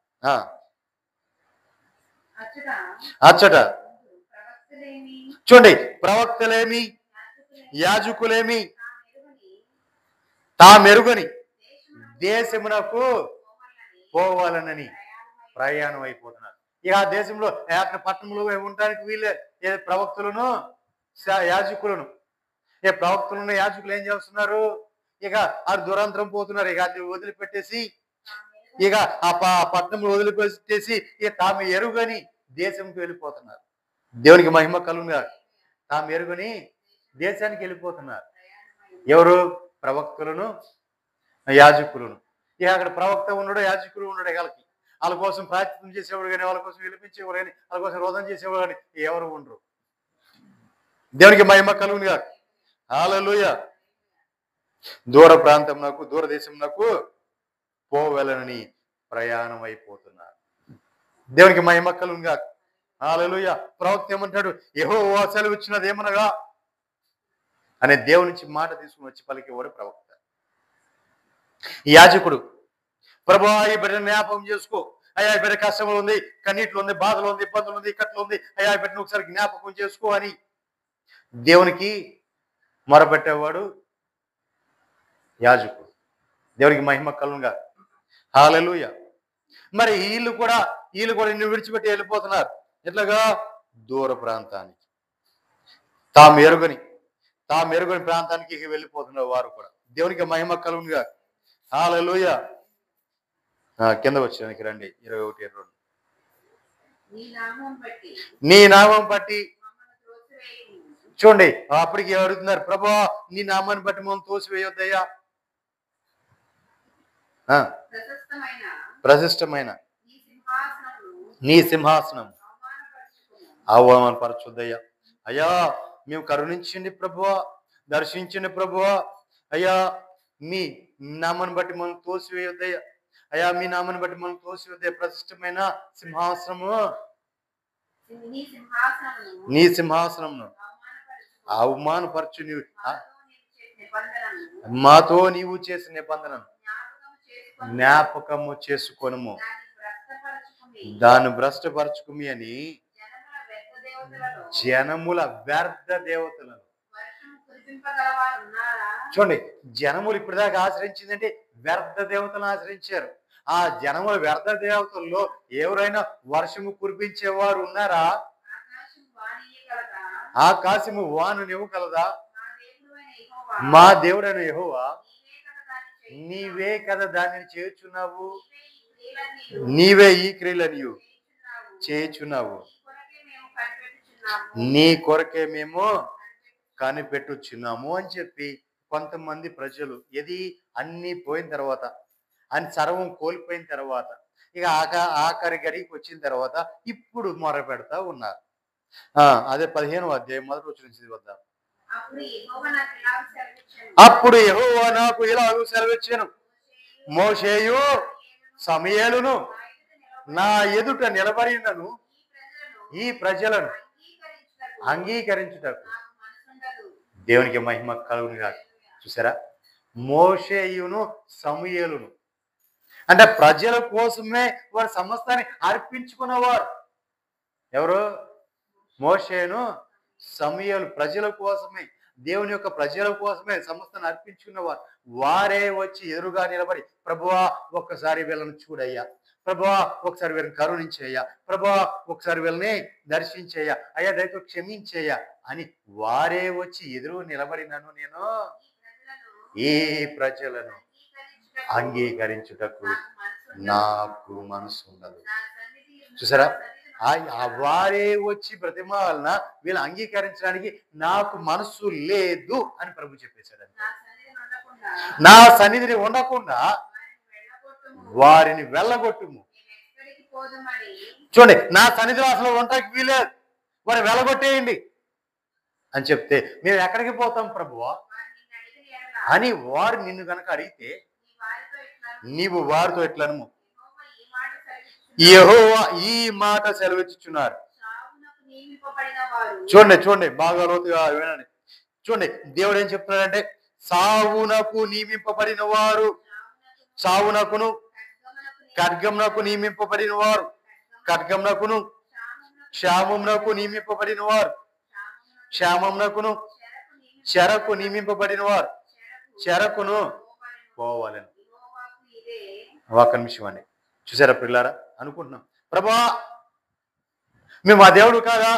అచ్చట చూడండి, ప్రవక్తలేమి యాజకులేమి తా మెరుగని దేశమునకు పోవాలనని ప్రయాణం అయిపోతున్నారు. ఇక ఆ దేశంలో అక్కడ పట్టణంలో ఉండడానికి వీళ్ళే ప్రవక్తలను యాజకులను. ప్రవక్తలను యాజకులు ఏం చేస్తున్నారు? ఇక ఆ దురంతరం పోతున్నారు. ఇక అది వదిలిపెట్టేసి ఇక ఆ పట్టణంలో వదిలిపెట్టేసి ఇక తాము ఎరుగని దేశంకి వెళ్ళిపోతున్నారు. దేవునికి మహిమ కలుగుగా. తాము ఎరుగని దేశానికి వెళ్ళిపోతున్నారు. ఎవరు? ప్రవక్తలను యాజకులను. ఇక అక్కడ ప్రవక్త ఉన్నాడు, యాజకులు ఉన్నాడు. వాళ్ళ కోసం ప్రార్థన చేసేవాడు కానీ, వాళ్ళ కోసం విలిపించేవాడు కానీ, వాళ్ళ కోసం రోదన చేసేవాడు కానీ ఎవరు ఉండరు. దేవునికి మహిమ కలుగుగా. హల్లెలూయా. దూర ప్రాంతంకు, దూరదేశంకు పోవెలనని ప్రయాణం అయిపోతున్నారు. దేవునికి మహిమ కలుగుగా. హల్లెలూయా. ప్రవక్త ఏమంటాడు? యెహోవా సెలవిచ్చినది ఏమనగా అనే దేవుని నుంచి మాట తీసుకుని వచ్చి పలికేవాడు ప్రవక్త. యాజకుడు, ప్రభువా ఈ బిడ్డను జ్ఞాపకం చేసుకో, అయ్యా ఈ బిడ్డ కష్టంలో ఉంది, కన్నీటిలో ఉంది, బాధలో ఉంది, ఇబ్బందులు ఉంది, ఇక్కట్లో ఉంది, అయ్యా ఈ బిడ్డను ఒకసారి జ్ఞాపకం చేసుకో అని దేవునికి మొరపెట్టేవాడు యాజకుడు. దేవునికి మహిమ కలుగుగా. హల్లెలూయా. మరి వీళ్ళు కూడా నిన్ను విడిచిపెట్టి వెళ్ళిపోతున్నారు. ఎట్లాగా? దూర ప్రాంతానికి, తాము ఎరుగని ప్రాంతానికి వెళ్ళిపోతున్నారు వారు కూడా. దేవునికి మహిమ కలుగుగా. హల్లెలూయా. కింద వచ్చానికి రండి. 21:22. నీ నామం బట్టి చూడండి, అప్పటికి అడుగుతున్నారు, ప్రభువా నీ నామాన్ని బట్టి మనం తోసివేయొద్దయ్యా. ప్రశస్తమైన నీ సింహాసనం అవమానపరచొద్దయ్యా. అయ్యా మేము కరుణించండి ప్రభువా, దర్శించండి ప్రభువా. అయ్యా మీ నామాన్ని బట్టి మనం తోసివేయొద్దయ్యా. అయ్యా మీ నామాన్ని బట్టి మనం తోసివేయొద్దయ్యా. ప్రశస్తమైన సింహాసనము, నీ సింహాసనమును అవమానపరచు. మాతో నీవు చేసిన నిబంధనను జ్ఞాపకము చేసుకొనుము, దాన్ని భ్రష్టపరచుకుమి అని జనముల వ్యర్థ దేవతలను. చూడండి, జనములు ఇప్పటిదాకా ఆశ్రయించిందంటే వ్యర్థ దేవతలను ఆశ్రయించారు. ఆ జనముల వ్యర్థ దేవతల్లో ఎవరైనా వర్షము కురిపించేవారు ఉన్నారా? ఆకాశము వాననివ్వగలదా? మా దేవుడైన యెహోవా నీవే కదా దానిని చేయుచున్నావు, నీవే ఈ క్రియలను చేయుచున్నావు, నీ కొరకే మేము కనిపెట్టుచున్నాము అని చెప్పి కొంతమంది ప్రజలు అన్ని పోయిన తర్వాత, అని సర్వం కోల్పోయిన తర్వాత, ఇక ఆఖరి గడికి వచ్చిన తర్వాత ఇప్పుడు మొర పెడతా ఉన్నారు. అదే 15వ అధ్యాయం మొదటి వచనం నుంచి వద్దాం. అప్పుడు యెహోవా నాకు ఇలాగూ సెలవిచ్చెను, మోషేయు సమూయేలును నా ఎదుట నిలబడినను ఈ ప్రజలను అంగీకరించుటకు. దేవునికి మహిమ కలుగునుగా. చూసారా, మోషేయును సమూయేలును అంటే ప్రజల కోసమే వారి సమస్తాన్ని అర్పించుకున్నవారు. ఎవరు? మోషేను సమూయేలు. ప్రజల కోసమే, దేవుని యొక్క ప్రజల కోసమే సమస్తాన్ని అర్పించుకున్నవారు. వారే వచ్చి ఎదురుగా నిలబడి, ప్రభువా ఒక్కసారి వీళ్ళని చూడయ్యా, ప్రభువా ఒకసారి వీళ్ళని కరుణించేయ్యా, ప్రభువా ఒకసారి వీళ్ళని దర్శించేయ్యా, అయ్యా దయతో క్షమించేయ్యా అని వారే వచ్చి ఎదురు నిలబడినను నేను ఈ ప్రజలను అంగీకరించుటకు నాకు మనసు ఉండదు. చూసారా, వారే వచ్చి ప్రతిమాలన వీళ్ళు అంగీకరించడానికి నాకు మనసు లేదు అని ప్రభు చెప్పేశాడు. నా సన్నిధిని ఉండకుండా వారిని వెళ్ళగొట్టుము. చూడండి, నా సన్నిధిలో అసలు ఉండటానికి వీలేదు, వారిని వెళ్ళగొట్టేయండి అని చెప్తే మేము ఎక్కడికి పోతాం ప్రభువా అని వారు నిన్ను కనుక అడిగితే నీవు వారితో ఎట్లనము, యెహోవా ఈ మాట సెలవిచ్చుచున్నారు. చూడండి బాగా లోతుగా వినండి. చూడండి, దేవుడు ఏం చెప్తున్నాడంటే, సావునకు నియమింపబడిన వారు చావునకును ఖడ్గమునకు నియమింపబడిన వారు, ఖడ్గమునకును క్షామమునకు నియమింపబడిన వారు, క్షామమునకును చెరకు నియమింపబడిన వారు చెరకును పోవాలని. ఒక్క నిమిషం అండి. చూసారా పిల్లారా? అనుకుంటున్నాం, ప్రభా మేము మా దేవుడు కాదా,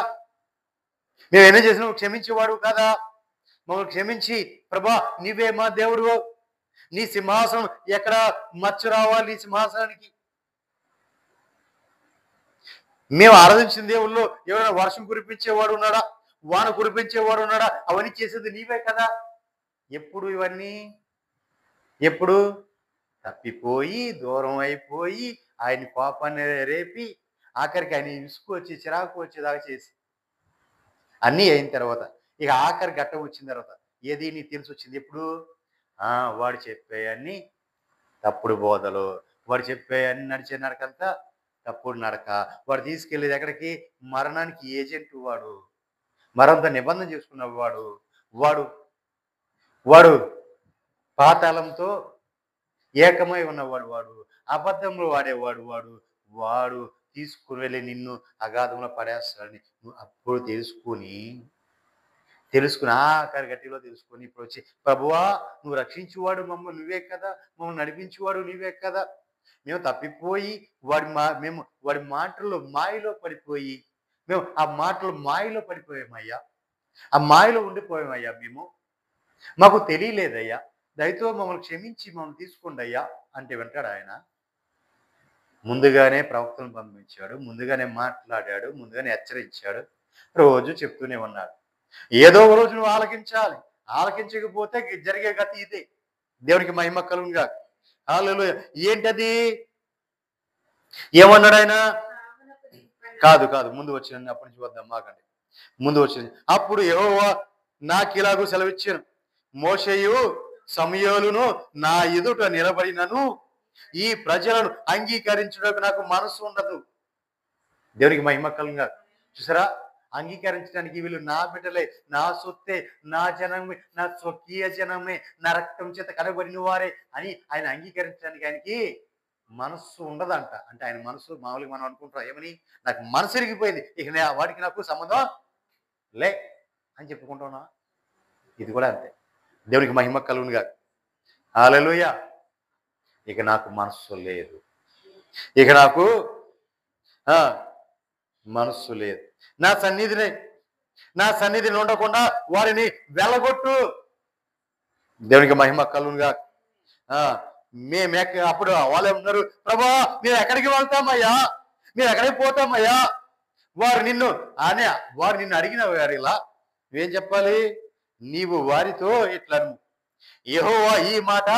మేము ఏం చేసినా క్షమించేవాడు కాదా, మమ్మల్ని క్షమించి ప్రభా నీవే మా దేవుడు, నీ సింహాసనం ఎక్కడ మచ్చ రావాలి, నీ సింహాసనానికి మేము ఆరాధించిన దేవుళ్ళు ఎవరైనా వర్షం కురిపించేవాడు ఉన్నాడా, వాన కురిపించేవాడు ఉన్నాడా, అవన్నీ చేసేది నీవే కదా. ఎప్పుడు ఇవన్నీ ఎప్పుడు తప్పిపోయి దూరం అయిపోయి ఆయన కోపాన్ని రేపి ఆఖరికి ఆయన ఇసుకు వచ్చి చిరాకు వచ్చేదాకా చేసి అన్నీ అయిన తర్వాత ఇక ఆఖరి ఘట్టం వచ్చిన తర్వాత ఏది నీకు తెలిసి వచ్చింది ఎప్పుడు? వాడు చెప్పేయన్నీ తప్పుడు బోధలు, వాడు చెప్పేయన్నీ నడిచే నడకంతా తప్పుడు నడక, వాడు తీసుకెళ్ళేది ఎక్కడికి? మరణానికి ఏజెంట్ వాడు, మరంత నిబంధన చేసుకున్న వాడు, వాడు వాడు పాతాళంతో ఏకమై ఉన్నవాడు, వాడు అబద్ధంలో వాడేవాడు, వాడు వాడు తీసుకుని వెళ్ళి నిన్ను అగాధంలో పడేస్తాడని అప్పుడు తెలుసుకుని ఆఖరి గట్టిలో తెలుసుకొని ఇప్పుడు వచ్చి ప్రభువా నువ్వు రక్షించేవాడు మమ్మల్ని నువ్వే కదా, మమ్మల్ని నడిపించేవాడు నీవే కదా, మేము తప్పిపోయి మేము వాడి మాటల్లో మాయలో పడిపోయి మేము ఆ మాటలు మాయలో పడిపోయామయ్యా, ఆ మాయలో ఉండిపోయామయ్యా, మేము మాకు తెలియలేదయ్యా, దయతో మమ్మల్ని క్షమించి మమ్మల్ని తీసుకోండి అయ్యా అంటే వింటాడు ఆయన. ముందుగానే ప్రవక్తను పంపించాడు, ముందుగానే మాట్లాడాడు, ముందుగానే హెచ్చరించాడు, రోజు చెప్తూనే ఉన్నాడు. ఏదో ఒక రోజు నువ్వు ఆలకించాలి, ఆలకించకపోతే జరిగే గతి ఇదే. దేవునికి మహిమ కలుగునుగా. హల్లెలూయా. ఏంటది? ఏమన్నాడు ఆయన? కాదు ముందు వచ్చింది, అప్పటి నుంచి వద్దాం మాకండి. ముందు వచ్చింది, అప్పుడు యెహోవా నాకు ఇలాగూ సెలవిచ్చాను, మోషేయు సమూయేలును నా ఎదుట నిలబడినను ఈ ప్రజలను అంగీకరించడానికి నాకు మనసు ఉండదు. దేవునికి మహిమ కలుగునుగా. చూసారా? అంగీకరించడానికి వీళ్ళు నా బిడ్డలే, నా సొత్తే, నా జనమే, నా స్వకీయ జనమే, నా రక్తం చేత కనబడిన వారే అని ఆయన అంగీకరించడానికి ఆయనకి మనస్సు ఉండదంట. అంటే ఆయన మనసు మామూలుగా మనం అనుకుంటాం ఏమని, నాకు మనసు ఇరిగిపోయింది, ఇక వాడికి నాకు సంబంధం లే అని చెప్పుకుంటున్నా. ఇది కూడా అంతే. దేవునికి మహిమ కలుగునుగా. హల్లెలూయా. ఇక నాకు మనస్సు లేదు, ఇక నాకు మనస్సు లేదు, నా సన్నిధిని ఉండకుండా వారిని వెళ్ళగొట్టు. దేవునికి మహిమ కలుగునుగా. అప్పుడు వాళ్ళు ఏమన్నారు? ప్రభా మేము ఎక్కడికి వెళ్తామయ్యా, మేము ఎక్కడికి పోతామయ్యా, వారు నిన్ను అడిగిన వారు ఇలా నువ్వేం చెప్పాలి? నీవు వారితో ఇట్లా యెహోవా ఈ మాట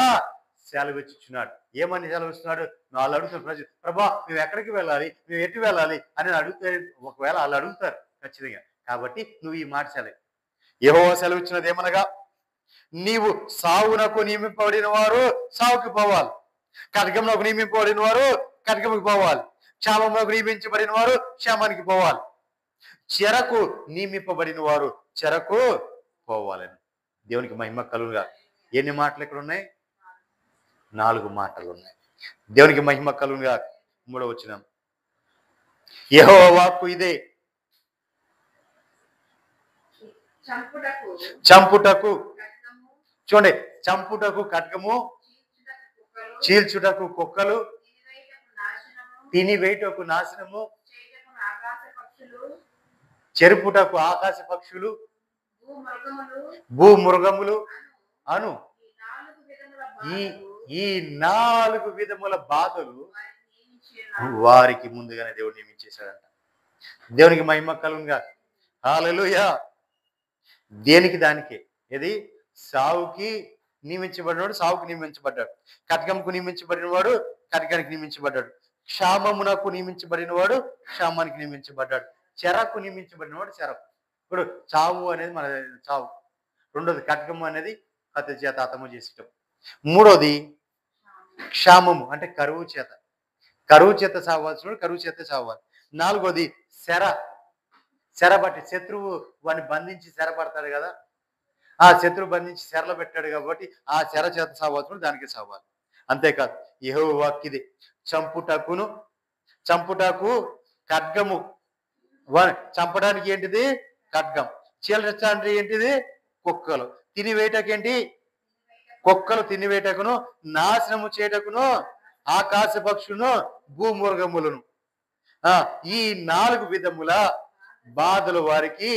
సెలవిచ్చుచున్నాడు. ఏమని సెలవిస్తున్నాడు? వాళ్ళు అడుగుతున్నారు ప్రజలు, ప్రభా మేము ఎక్కడికి వెళ్ళాలి, మేము ఎటు వెళ్ళాలి అని అడిగితే ఒకవేళ వాళ్ళు అడుగుతారు ఖచ్చితంగా. కాబట్టి నువ్వు ఈ మాట యెహోవా సెలవిచ్చినది ఏమనగా, నీవు సావునకు నియమింపబడిన వారు సావుకి పోవాలి, ఖడ్గమునకు నియమింపబడిన వారు ఖడ్గముకి పోవాలి, క్షామమునకు నియమించబడిన వారు క్షామానికి పోవాలి, చెరకు నియమింపబడిన వారు చెరకు పోవాలని. దేవునికి మహిమ కలుగునుగా. ఎన్ని మాటలు ఇక్కడ ఉన్నాయి? 4 మాటలు ఉన్నాయి. దేవునికి మహిమ కలుగునుగా. 3వ వచనం, యెహోవా వాక్కు ఇదే, చంపుటకు చూడండి, చంపుటకు ఖడ్గము, చీల్చుటకు కుక్కలు, తినివేయుటకు నాశనము, చెరుపుటకు ఆకాశ పక్షులు, భూమృగములు అను ఈ 4 విధముల బాధలు వారికి ముందుగానే దేవుడు నియమించేశాడంట. దేవునికి మహిమ కలుగునుగా. హల్లెలూయా. దేనికి దానికే. ఏది? సావుకి నియమించబడినవాడు సావుకు నియమించబడ్డాడు, ఖడ్గంకు నియమించబడిన వాడు ఖడ్గానికి నియమించబడ్డాడు, క్షామమునకు నియమించబడిన వాడు క్షామానికి నియమించబడ్డాడు, చెరకు నియమించబడినవాడు చెరకు. ఇప్పుడు చావు అనేది మన చావు, రెండోది ఖడ్గము అనేది కత్తి చేత హతము చేసేటం, మూడోది క్షామము అంటే కరువు చేత సావాల్సిన కరువు చేత సావాలి, నాలుగోది శర బట్టి శత్రువు వాడిని బంధించి శర పడతాడు కదా, ఆ శత్రువు బంధించి శరలో పెట్టాడు కాబట్టి ఆ శర చేత సావాల్సిన దానికి సావాలి. అంతేకాదు యెహోవా వాక్కిది. చంపుటకు ఖడ్గము, చంపడానికి ఏంటిది? ఖడ్గం. చీల్చడానికి ఏంటిది? కుక్కలు. తినివేయటకేంటి? కుక్కలు తినివేయటకును, నాశనము చేయటకును ఆకాశ పక్షులను, భూమృగములను. ఈ 4 విధముల బాధలు వారికి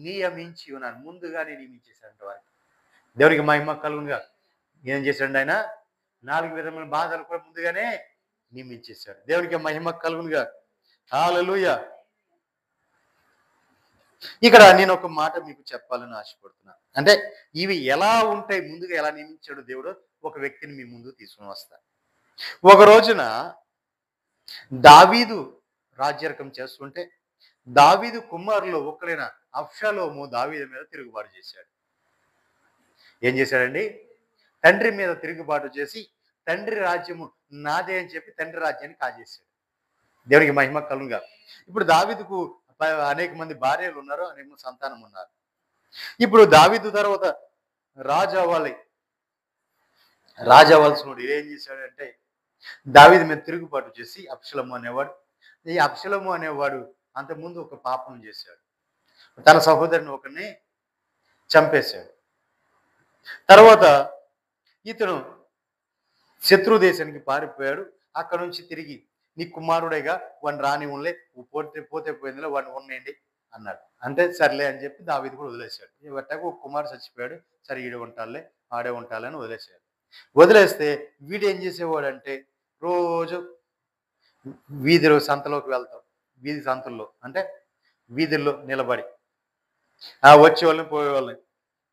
నియమించి ఉన్నాను. ముందుగానే నియమించేశాడు వారికి. దేవునికి మహిమ కలుగునుగా. ఏం చేశాడు ఆయన? 4 విధముల బాధలు కూడా ముందుగానే నియమించేశాడు. దేవునికి మహిమ కలుగునుగా. హల్లెలూయా. ఇక్కడ నేను ఒక మాట మీకు చెప్పాలని ఆశపడుతున్నా. అంటే ఇవి ఎలా ఉంటాయి, ముందుగా ఎలా నియమించాడు దేవుడు, ఒక వ్యక్తిని మీ ముందు తీసుకుని వస్తా. ఒక రోజున దావీదు రాజ్యార్కం చేస్తుంటే దావీదు కుమారులు ఒకరైన అబ్షాలోము దావీదు మీద తిరుగుబాటు చేశాడు. ఏం చేశాడండి? తండ్రి మీద తిరుగుబాటు చేసి తండ్రి రాజ్యము నాదే అని చెప్పి తండ్రి రాజ్యాన్ని కాజేశాడు. దేవునికి మహిమ కలుగుగా. ఇప్పుడు దావీదుకు అనేక మంది భార్యలు ఉన్నారు, అనేక మంది సంతానం ఉన్నారు. ఇప్పుడు దావీదు తర్వాత రాజు అవ్వాల్సినోడు ఏం చేశాడంటే దావీదు మీద తిరుగుబాటు చేసి అబ్షాలోము అనేవాడు. ఈ అబ్షాలోము అనేవాడు అంతకుముందు ఒక పాపం చేశాడు. తన సహోదరుని ఒకరిని చంపేశాడు. తర్వాత ఇతను శత్రు దేశానికి పారిపోయాడు. అక్కడ నుంచి తిరిగి నీ కుమారుడేగా వాడిని రాని ఉండలే, పోతే పోయిందిలే, వాడిని ఉండేయండి అన్నాడు. అంటే సర్లే అని చెప్పి దావీదు కూడా వదిలేశాడు. ఇవట్టాక ఒక కుమారుడు చచ్చిపోయాడు. సరే ఈడే ఉంటాలే, ఆడే ఉంటాలే అని వదిలేశాడు. వదిలేస్తే వీడు ఏం చేసేవాడంటే రోజు వీధిలో సంతలోకి వెళ్తాం, వీధి సంతల్లో అంటే వీధుల్లో నిలబడి వచ్చే వాళ్ళని పోయే వాళ్ళని,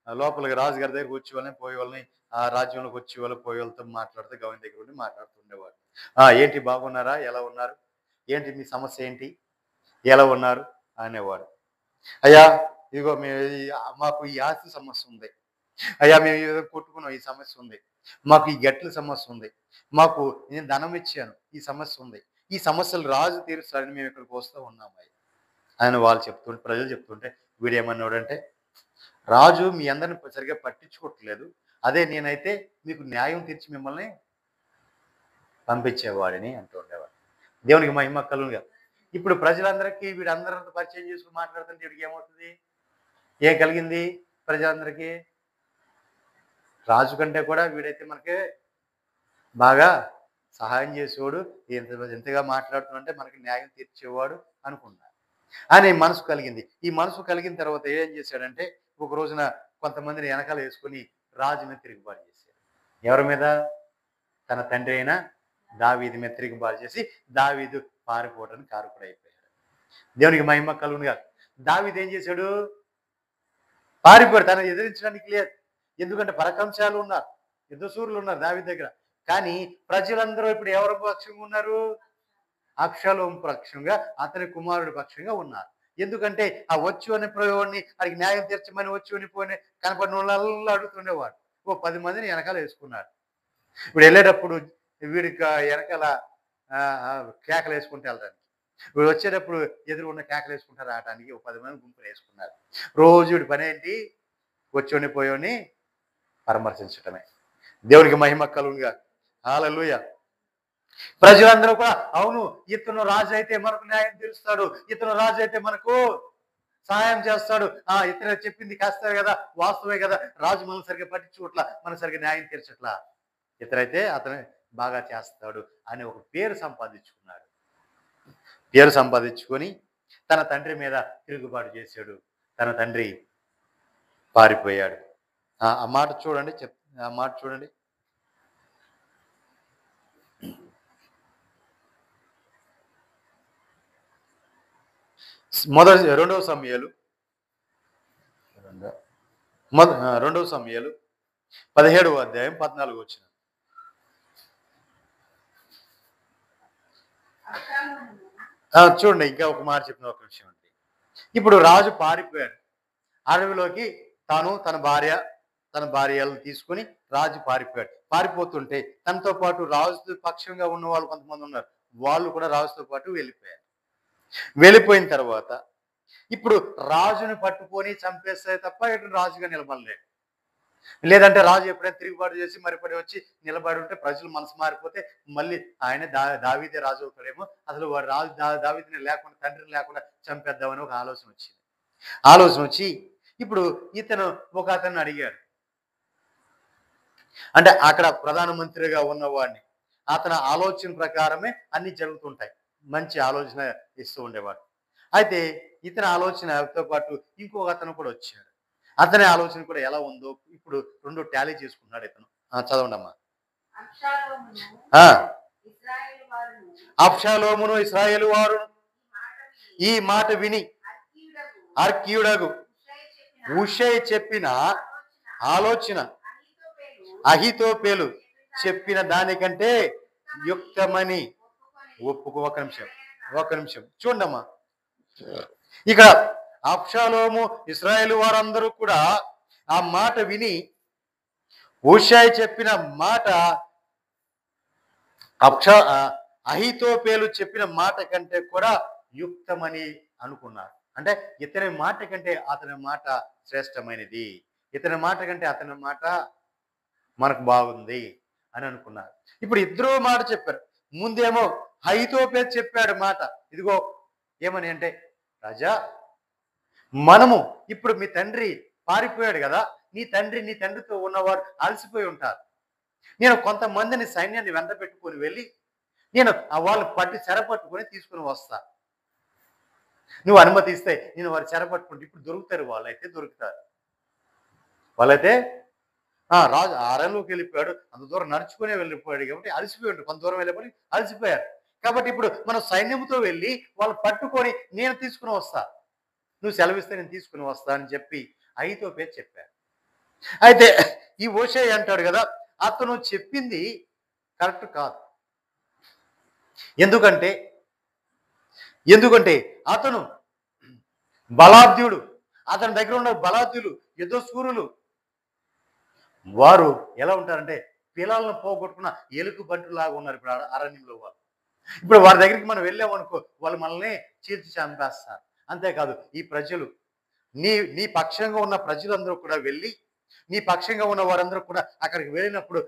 లోపలికి రాజుగారి దగ్గరికి వచ్చే వాళ్ళని పోయే వాళ్ళని, ఆ రాజ్యంలోకి వచ్చే వాళ్ళు పోయే వాళ్ళతో మాట్లాడుతూ గవర్నర్ దగ్గర ఉండి మాట్లాడుతుండేవాడు. ఏంటి బాగున్నారా, ఎలా ఉన్నారు, ఏంటి మీ సమస్య ఏంటి, ఎలా ఉన్నారు అనేవాడు. అయ్యా ఇదిగో మాకు ఈ ఆస్తి సమస్య ఉంది, అయ్యా మేము ఏదో కొట్టుకున్నాం, ఈ సమస్య ఉంది, మాకు ఈ గట్ల సమస్య ఉంది, మాకు నేను ధనం ఇచ్చాను, ఈ సమస్య ఉంది, ఈ సమస్యలు రాజు తీరుస్తారని మేము ఇక్కడికి వస్తూ ఉన్నాము ఆయన వాళ్ళు చెప్తుంటే, ప్రజలు చెప్తుంటే వీడేమన్నాడంటే రాజు మీ అందరిని సరిగ్గా పట్టించుకోవట్లేదు, అదే నేనైతే మీకు న్యాయం తీర్చి మిమ్మల్ని పంపించేవాడిని అంటూ ఉండేవాడు. దేవునికి మహిమ కలుగునుగా. ఇప్పుడు ప్రజలందరికీ వీడందరితో పరిచయం చేసుకుని మాట్లాడుతుంటే వీడికి ఏమవుతుంది? ఏం కలిగింది ప్రజలందరికీ? రాజు కంటే కూడా వీడైతే మనకి బాగా సహాయం చేసేవాడు, ఎంతగా మాట్లాడుతుంటే మనకి న్యాయం తీర్చేవాడు అనుకున్నాడు అని మనసు కలిగింది. ఈ మనసు కలిగిన తర్వాత ఏం చేశాడంటే ఒక రోజున కొంతమందిని వెనకాల వేసుకుని రాజు మీద తిరుగుబాటు చేశాడు. ఎవరి మీద? తన తండ్రి అయిన దావీదు మీద తిరుగుబాటు చేసి దావీదు పారిపోవడానికి కారకుడైపోయాడు. దేవునికి మహిమ కలుగునుగా. దావీదు ఏం చేశాడు? పారిపోయాడు. తను ఎదిరించడానికి లేదు, ఎందుకంటే పరకంశాలు ఉన్నారు, యుద్ధసూరులు ఉన్నారు దావీదు దగ్గర. కానీ ప్రజలందరూ ఇప్పుడు ఎవరి పక్షంగా ఉన్నారు? అబ్షాలోము పక్షంగా, అతని కుమారుడి పక్షంగా ఉన్నారు. ఎందుకంటే ఆ వచ్చు అనే ప్రయోగాన్ని అడిగి న్యాయం తీర్చమని వచ్చు అని పోయిన కనపడిన వాళ్ళల్లో అడుగుతుండేవాడు. 10 మందిని వెనకాల వేసుకున్నాడు. ఇప్పుడు వెళ్ళేటప్పుడు వీడికి వెనకాల కేకలు వేసుకుంటూ వెళ్ళడానికి, వీడు వచ్చేటప్పుడు ఎదురు ఉన్న కేకలు వేసుకుంటూ రావడానికి 10 మంది గుంపులు వేసుకున్నారు. రోజు వీడి పని ఏంటి? వచ్చి పోయోని పరామర్శించటమే. దేవునికి మహిమ కలుగునుగా. హల్లెలూయా. ప్రజలందరూ కూడా అవును, ఇతను రాజు అయితే మనకు న్యాయం తీరుస్తాడు, ఇతను రాజు అయితే మనకు సహాయం చేస్తాడు, ఇతను చెప్పింది కాస్త కదా, వాస్తవే కదా, రాజు మనం సరిగ్గా పట్టించుకోట్లా, మన సరిగ్గా న్యాయం తీర్చట్లా, ఇతరైతే అతను బాగా చేస్తాడు అని ఒక పేరు సంపాదించుకున్నాడు. పేరు సంపాదించుకొని తన తండ్రి మీద తిరుగుబాటు చేశాడు. తన తండ్రి పారిపోయాడు. ఆ మాట చూడండి, ఆ మాట చూడండి. రెండవ సమయాలు 17వ అధ్యాయం 14 వచ్చిన. చూడండి, ఇంకా ఒక మాట చెప్పిన ఒక విషయం అండి. ఇప్పుడు రాజు పారిపోయాడు అడవిలోకి, తాను తన భార్యలను తీసుకుని రాజు పారిపోయాడు. పారిపోతుంటే తనతో పాటు రాజు పక్షంగా ఉన్న వాళ్ళు కొంతమంది ఉన్నారు, వాళ్ళు కూడా రాజుతో పాటు వెళ్ళిపోయారు. వెళ్ళిపోయిన తర్వాత ఇప్పుడు రాజుని పట్టుకొని చంపేస్తే తప్ప ఇటు రాజుగా నిలబడలేడు. లేదంటే రాజు ఎప్పుడైనా తిరుగుబాటు చేసి మరిపడి వచ్చి నిలబడి ఉంటే ప్రజలు మనసు మారిపోతే మళ్ళీ ఆయన దావీదే రాజు అవుతాడేమో, అసలు వాడు రాజు దావీదుని లేకుండా, తండ్రిని లేకుండా చంపేద్దామని ఒక ఆలోచన వచ్చింది. ఆలోచన వచ్చి ఇప్పుడు ఇతను ఒక అతన్ని అడిగాడు, అంటే అక్కడ ప్రధానమంత్రిగా ఉన్నవాడిని. అతని ఆలోచన ప్రకారమే అన్ని జరుగుతుంటాయి. మంచి ఆలోచన ఇస్తూ ఉండేవాడు. అయితే ఇతని ఆలోచనతో పాటు ఇంకొక అతను కూడా వచ్చాడు. అతని ఆలోచన కూడా ఎలా ఉందో ఇప్పుడు రెండు టాలీ చేసుకున్నాడు ఇతను. చదవండి అమ్మా. అబ్షాలోమును ఇశ్రాయేలు వారు ఈ మాట విని అర్కీయుడగు హుషై చెప్పిన ఆలోచన అహీతోపెలు చెప్పిన దానికంటే యుక్తమని ఒక నిమిషం చూడమ్మా. ఇక్కడ అబ్షాలోము ఇశ్రాయేలు వారందరూ కూడా ఆ మాట విని హుషై చెప్పిన మాట అహీతోపెలు చెప్పిన మాట కంటే కూడా యుక్తమని అనుకున్నారు. అంటే ఇతని మాట కంటే అతని మాట శ్రేష్టమైనది, ఇతని మాట కంటే అతని మాట మనకు బాగుంది అని అనుకున్నారు. ఇప్పుడు ఇద్దరు మాట చెప్పారు. ముందేమో అహీతోపెలు చెప్పాడు మాట, ఇదిగో ఏమని అంటే, రాజా మనము ఇప్పుడు మీ తండ్రి పారిపోయాడు కదా, నీ తండ్రితో ఉన్నవారు అలసిపోయి ఉంటారు. నేను కొంతమందిని సైన్యాన్ని వెంట పెట్టుకొని వెళ్ళి నేను వాళ్ళు చెరపట్టుకొని తీసుకుని వస్తా. నువ్వు అనుమతిస్తే నేను వారు చెరపట్టుకుంటే ఇప్పుడు దొరుకుతారు, వాళ్ళైతే దొరుకుతారు. వాళ్ళైతే రాజు అరణ్యంలోకి వెళ్ళిపోయాడు, అంత దూరం నడుచుకునే వెళ్ళిపోయాడు కాబట్టి అలసిపోయాడు, కొంత దూరం వెళ్ళిపోయి అలసిపోయారు. కాబట్టి ఇప్పుడు మనం సైన్యంతో వెళ్ళి వాళ్ళు పట్టుకొని నేను తీసుకుని వస్తా, నువ్వు సెలవిస్తే నేను తీసుకుని వస్తా అని చెప్పి అహీతోపెలు చెప్పారు. అయితే ఈ హుషై అంటాడు కదా, అతను చెప్పింది కరెక్ట్ కాదు. ఎందుకంటే అతను బలాఢ్యుడు, అతని దగ్గర ఉన్న బలాఢ్యులు యుద్ధశూరులు. వారు ఎలా ఉంటారంటే పిల్లలను పోగొట్టుకున్న ఎలుగు బంటులాగా ఉన్నారు ఇప్పుడు అరణ్యంలో వాళ్ళు. ఇప్పుడు వారి దగ్గరికి మనం వెళ్ళామనుకో, వాళ్ళు మనల్ని చీల్చి చంపేస్తారు. అంతేకాదు ఈ ప్రజలు నీ పక్షంగా ఉన్న ప్రజలందరూ కూడా వెళ్ళి, నీ పక్షంగా ఉన్న వారందరూ కూడా అక్కడికి వెళ్ళినప్పుడు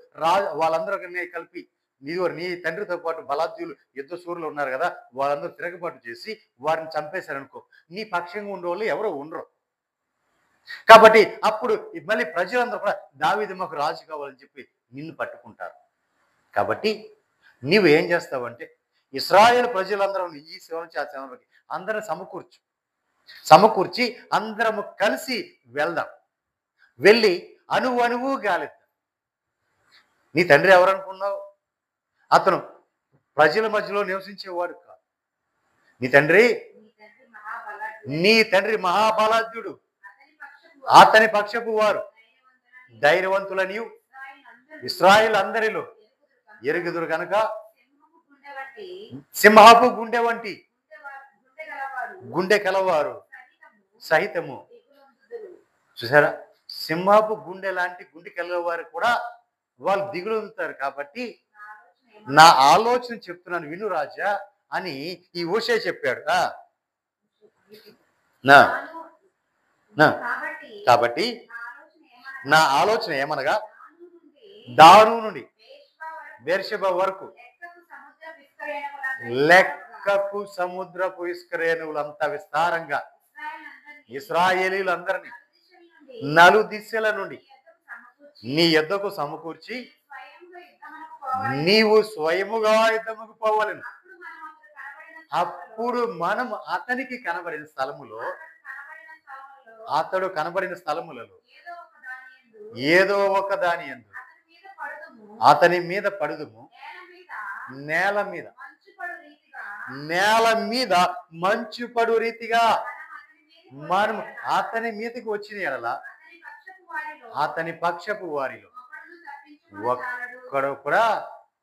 వాళ్ళందరూ కలిపి నీ తండ్రితో పాటు బలాఢ్యులు యుద్ధశూరులు ఉన్నారు కదా, వాళ్ళందరూ తిరగబాటు చేసి వారిని చంపేశారనుకో, నీ పక్షంగా ఉండే వాళ్ళు ఎవరో ఉండరు. కాబట్టి అప్పుడు మళ్ళీ ప్రజలందరూ కూడా దావీదు మాకు రాజు కావాలని చెప్పి నిన్ను పట్టుకుంటారు. కాబట్టి నీవు ఏం చేస్తావంటే ఇశ్రాయేలు ప్రజలందరూ ఈ శివనకి అందరం సమకూర్చి అందరము కలిసి వెళ్దాం, వెళ్ళి అణువు గాలిద్దాం. నీ తండ్రి ఎవరనుకున్నావు? అతను ప్రజల మధ్యలో నివసించేవాడు కాదు. నీ తండ్రి మహాబలాఢ్యుడు, అతని పక్షపు వారు ధైర్యవంతులని ఇశ్రాయేలు అందరిలో ఎరుగుదురు కనుక సింహపు గుండె వంటి గుండె కలవారు సహితము. చూసారా, సింహపు గుండె లాంటి గుండె కలవారు కూడా వాళ్ళు దిగులుతారు. కాబట్టి నా ఆలోచన చెప్తున్నాను విను రాజా అని ఈ హుషై చెప్పాడు. కాబట్టి నా ఆలోచన ఏమనగా దాను నుండి బెర్షెబా వరకు లెక్కకు సముద్రపు ఇస్కరేణువులంతా విస్తారంగా ఇశ్రాయేలీలందరినీ నలు దిశల నుండి నీ యొద్దకు సమకూర్చి నీవు స్వయముగా యుద్ధముకు పోవలెను. అప్పుడు మనం అతనికి కనబడిన స్థలములో ఏదో ఒక దాని యందు అతని మీద పడుదుము. నేల మీద మంచు పడు రీతిగా మనం అతని మీదకి వచ్చిన ఎడల అతని పక్షపు వారిలో ఒక్కడు కూడా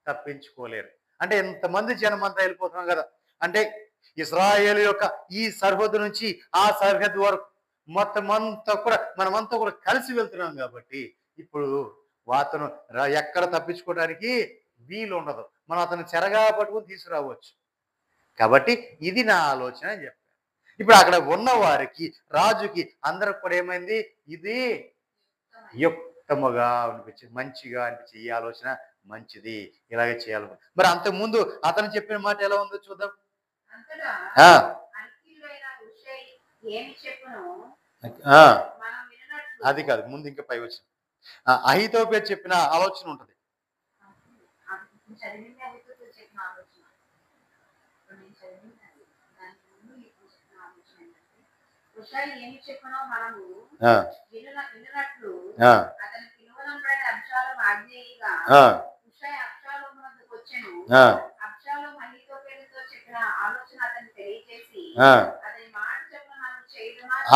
తప్పించుకోలేరు. అంటే ఇంతమంది జనం అంతా వెళ్ళిపోతున్నాం కదా, అంటే ఇశ్రాయేలు యొక్క ఈ సరిహద్దు నుంచి ఆ సరిహద్దు వరకు మొత్తం అంతా కూడా మనమంతా కూడా కలిసి వెళ్తున్నాం. కాబట్టి ఇప్పుడు అతను ఎక్కడ తప్పించుకోవడానికి వీలు ఉండదు, మనం అతను చెరగా పట్టుకుని తీసుకురావచ్చు. కాబట్టి ఇది నా ఆలోచన అని చెప్పారు. ఇప్పుడు అక్కడ ఉన్న వారికి రాజుకి అందరికి కూడా ఏమైంది, ఇది యుక్తముగా అనిపించింది, మంచిగా అనిపించింది. ఈ ఆలోచన మంచిది, ఇలాగే చేయాలి. మరి అంతకుముందు అతను చెప్పిన మాట ఎలా ఉందో చూద్దాం. అది కాదు, ముందు ఇంకా పై వచ్చిన అహీతోపెలు చెప్పిన ఆలోచన ఉంటది.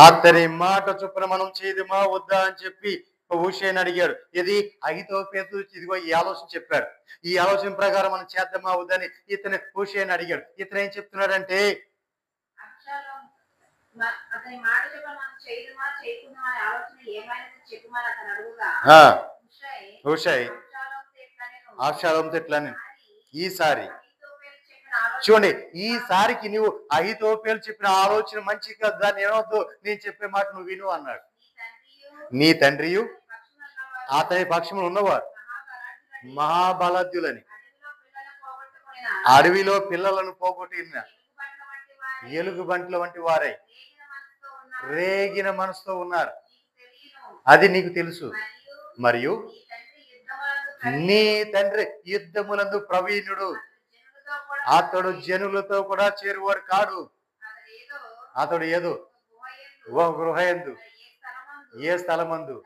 అతని మాట చొప్పున మనం చేయదుమా వద్దా అని చెప్పి హూషైని అడిగాడు. ఇది అహీతోపెలు ఇదిగో ఈ ఆలోచన చెప్పాడు, ఈ ఆలోచన ప్రకారం మనం చేద్దామా వద్దని ఇతను హూషైని అడిగాడు. ఇతను ఏం చెప్తున్నాడంటే హూషై అబ్షాలోముతో ఇట్లా ఈసారి చూడండి, ఈసారికి నువ్వు అహీతోపెలు చెప్పిన ఆలోచన మంచి కాదు, దాన్ని ఏమవుతూ నేను చెప్పే మాట నువ్వు విను అన్నాడు. నీ తండ్రియు అతని పక్షములు ఉన్నవారు మహాబలాద్యులని, అడవిలో పిల్లలను పోగొట్టిన ఎలుగుబంట్ల వంటి వారై రేగిన మనసుతో ఉన్నారు, అది నీకు తెలుసు. మరియు నీ తండ్రి యుద్ధములందు ప్రవీణుడు, అతడు జనులతో కూడా చేరువాడు కాడు. అతడు ఏదో ఓ గృహయందు ఏ స్థలమందు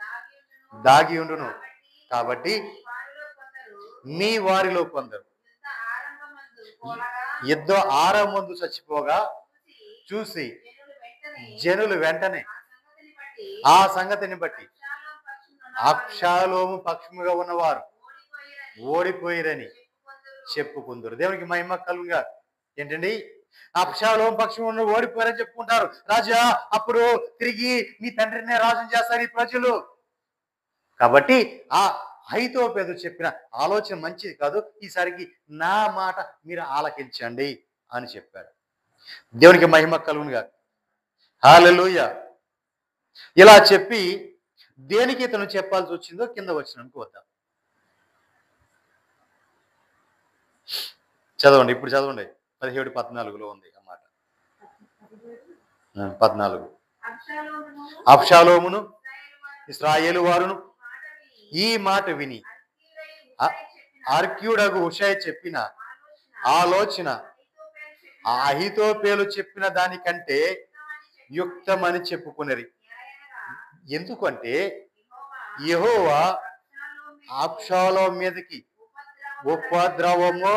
దాగి ఉండును. కాబట్టి నీ వారిలో కొందరు యుద్ధ ఆరంభమందు చచ్చిపోగా చూసి జనులు వెంటనే ఆ సంగతిని బట్టి అబ్షాలోము పక్షముగా ఉన్నవారు ఓడిపోయిరని చెప్పుకుందరు. దేవునికి మహిమ కలుగుగా. ఏంటండి, అబ్షాలోము పక్షం ఉన్న ఓడిపోయారని చెప్పుకుంటారు. రాజా, అప్పుడు తిరిగి నీ తండ్రినే రాజుని చేస్తారు ఈ ప్రజలు. కాబట్టి ఆ అహీతోపెలు చెప్పిన ఆలోచన మంచిది కాదు, ఈసారికి నా మాట మీరు ఆలకించండి అని చెప్పాడు. దేవునికి మహిమ కలుగునుగా. హల్లెలూయా. ఇలా చెప్పి దేనికి ఇతను చెప్పాల్సి వచ్చిందో కింద వచ్చినందుకు వద్దాం. చదవండి, ఇప్పుడు చదవండి. 17:14 ఉంది అన్నమాట. 14 అబ్షాలోమును ఇశ్రాయేలు వారును ఈ మాట విని అర్క్యుడగు హూషై చెప్పిన ఆలోచన అహీతోపెలు చెప్పిన దానికంటే యుక్తమని చెప్పుకునేది. ఎందుకంటే యెహోవా అబ్షాలోము మీదకి ఉపద్రవము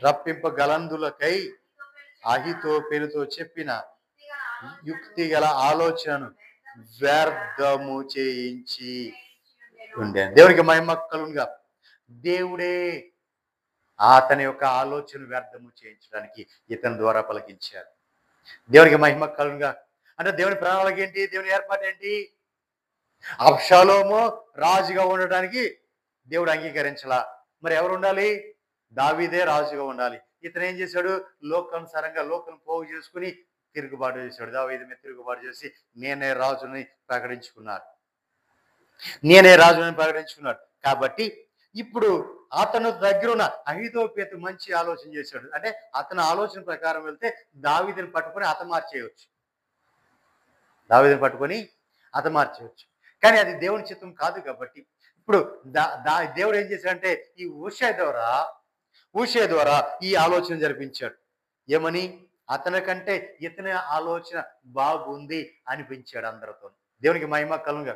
రప్పింపగలందులకై అహీతోపెలుతో చెప్పిన యుక్తి గల ఆలోచనను వ్యర్థము చేయించి ఉండే. దేవునికి మహిమ కలుగునుగా. దేవుడే అతని యొక్క ఆలోచన వ్యర్థము చేయించడానికి ఇతని ద్వారా పలికించారు. దేవునికి మహిమ కలుగునుగా. అంటే దేవుని ప్రణాళిక ఏంటి, దేవుని ఏర్పాటు ఏంటి? అబ్షాలోము రాజుగా ఉండడానికి దేవుడు అంగీకరించలా. మరి ఎవరు ఉండాలి? దావీదే రాజుగా ఉండాలి. ఇతను ఏం చేశాడు? లోకానుసారంగా లోకం పోగు చేసుకుని తిరుగుబాటు చేశాడు. దావీదు మీద తిరుగుబాటు చేసి నేనే రాజుని ప్రకటించుకున్నాడు. కాబట్టి ఇప్పుడు అతను దగ్గరున్న అహీతోపెలు మంచి ఆలోచన చేశాడు. అంటే అతని ఆలోచన ప్రకారం వెళ్తే దావీదుని పట్టుకొని హతమార్చేయవచ్చు. కానీ అది దేవుని చిత్తం కాదు. కాబట్టి ఇప్పుడు దేవుడు ఏం చేశాడంటే ఈ హూషై ద్వారా ఈ ఆలోచన జరిపించాడు. ఏమని? అతని కంటే ఇతని ఆలోచన బాగుంది అనిపించాడు అందరితో. దేవునికి మహిమ కలుగుగా.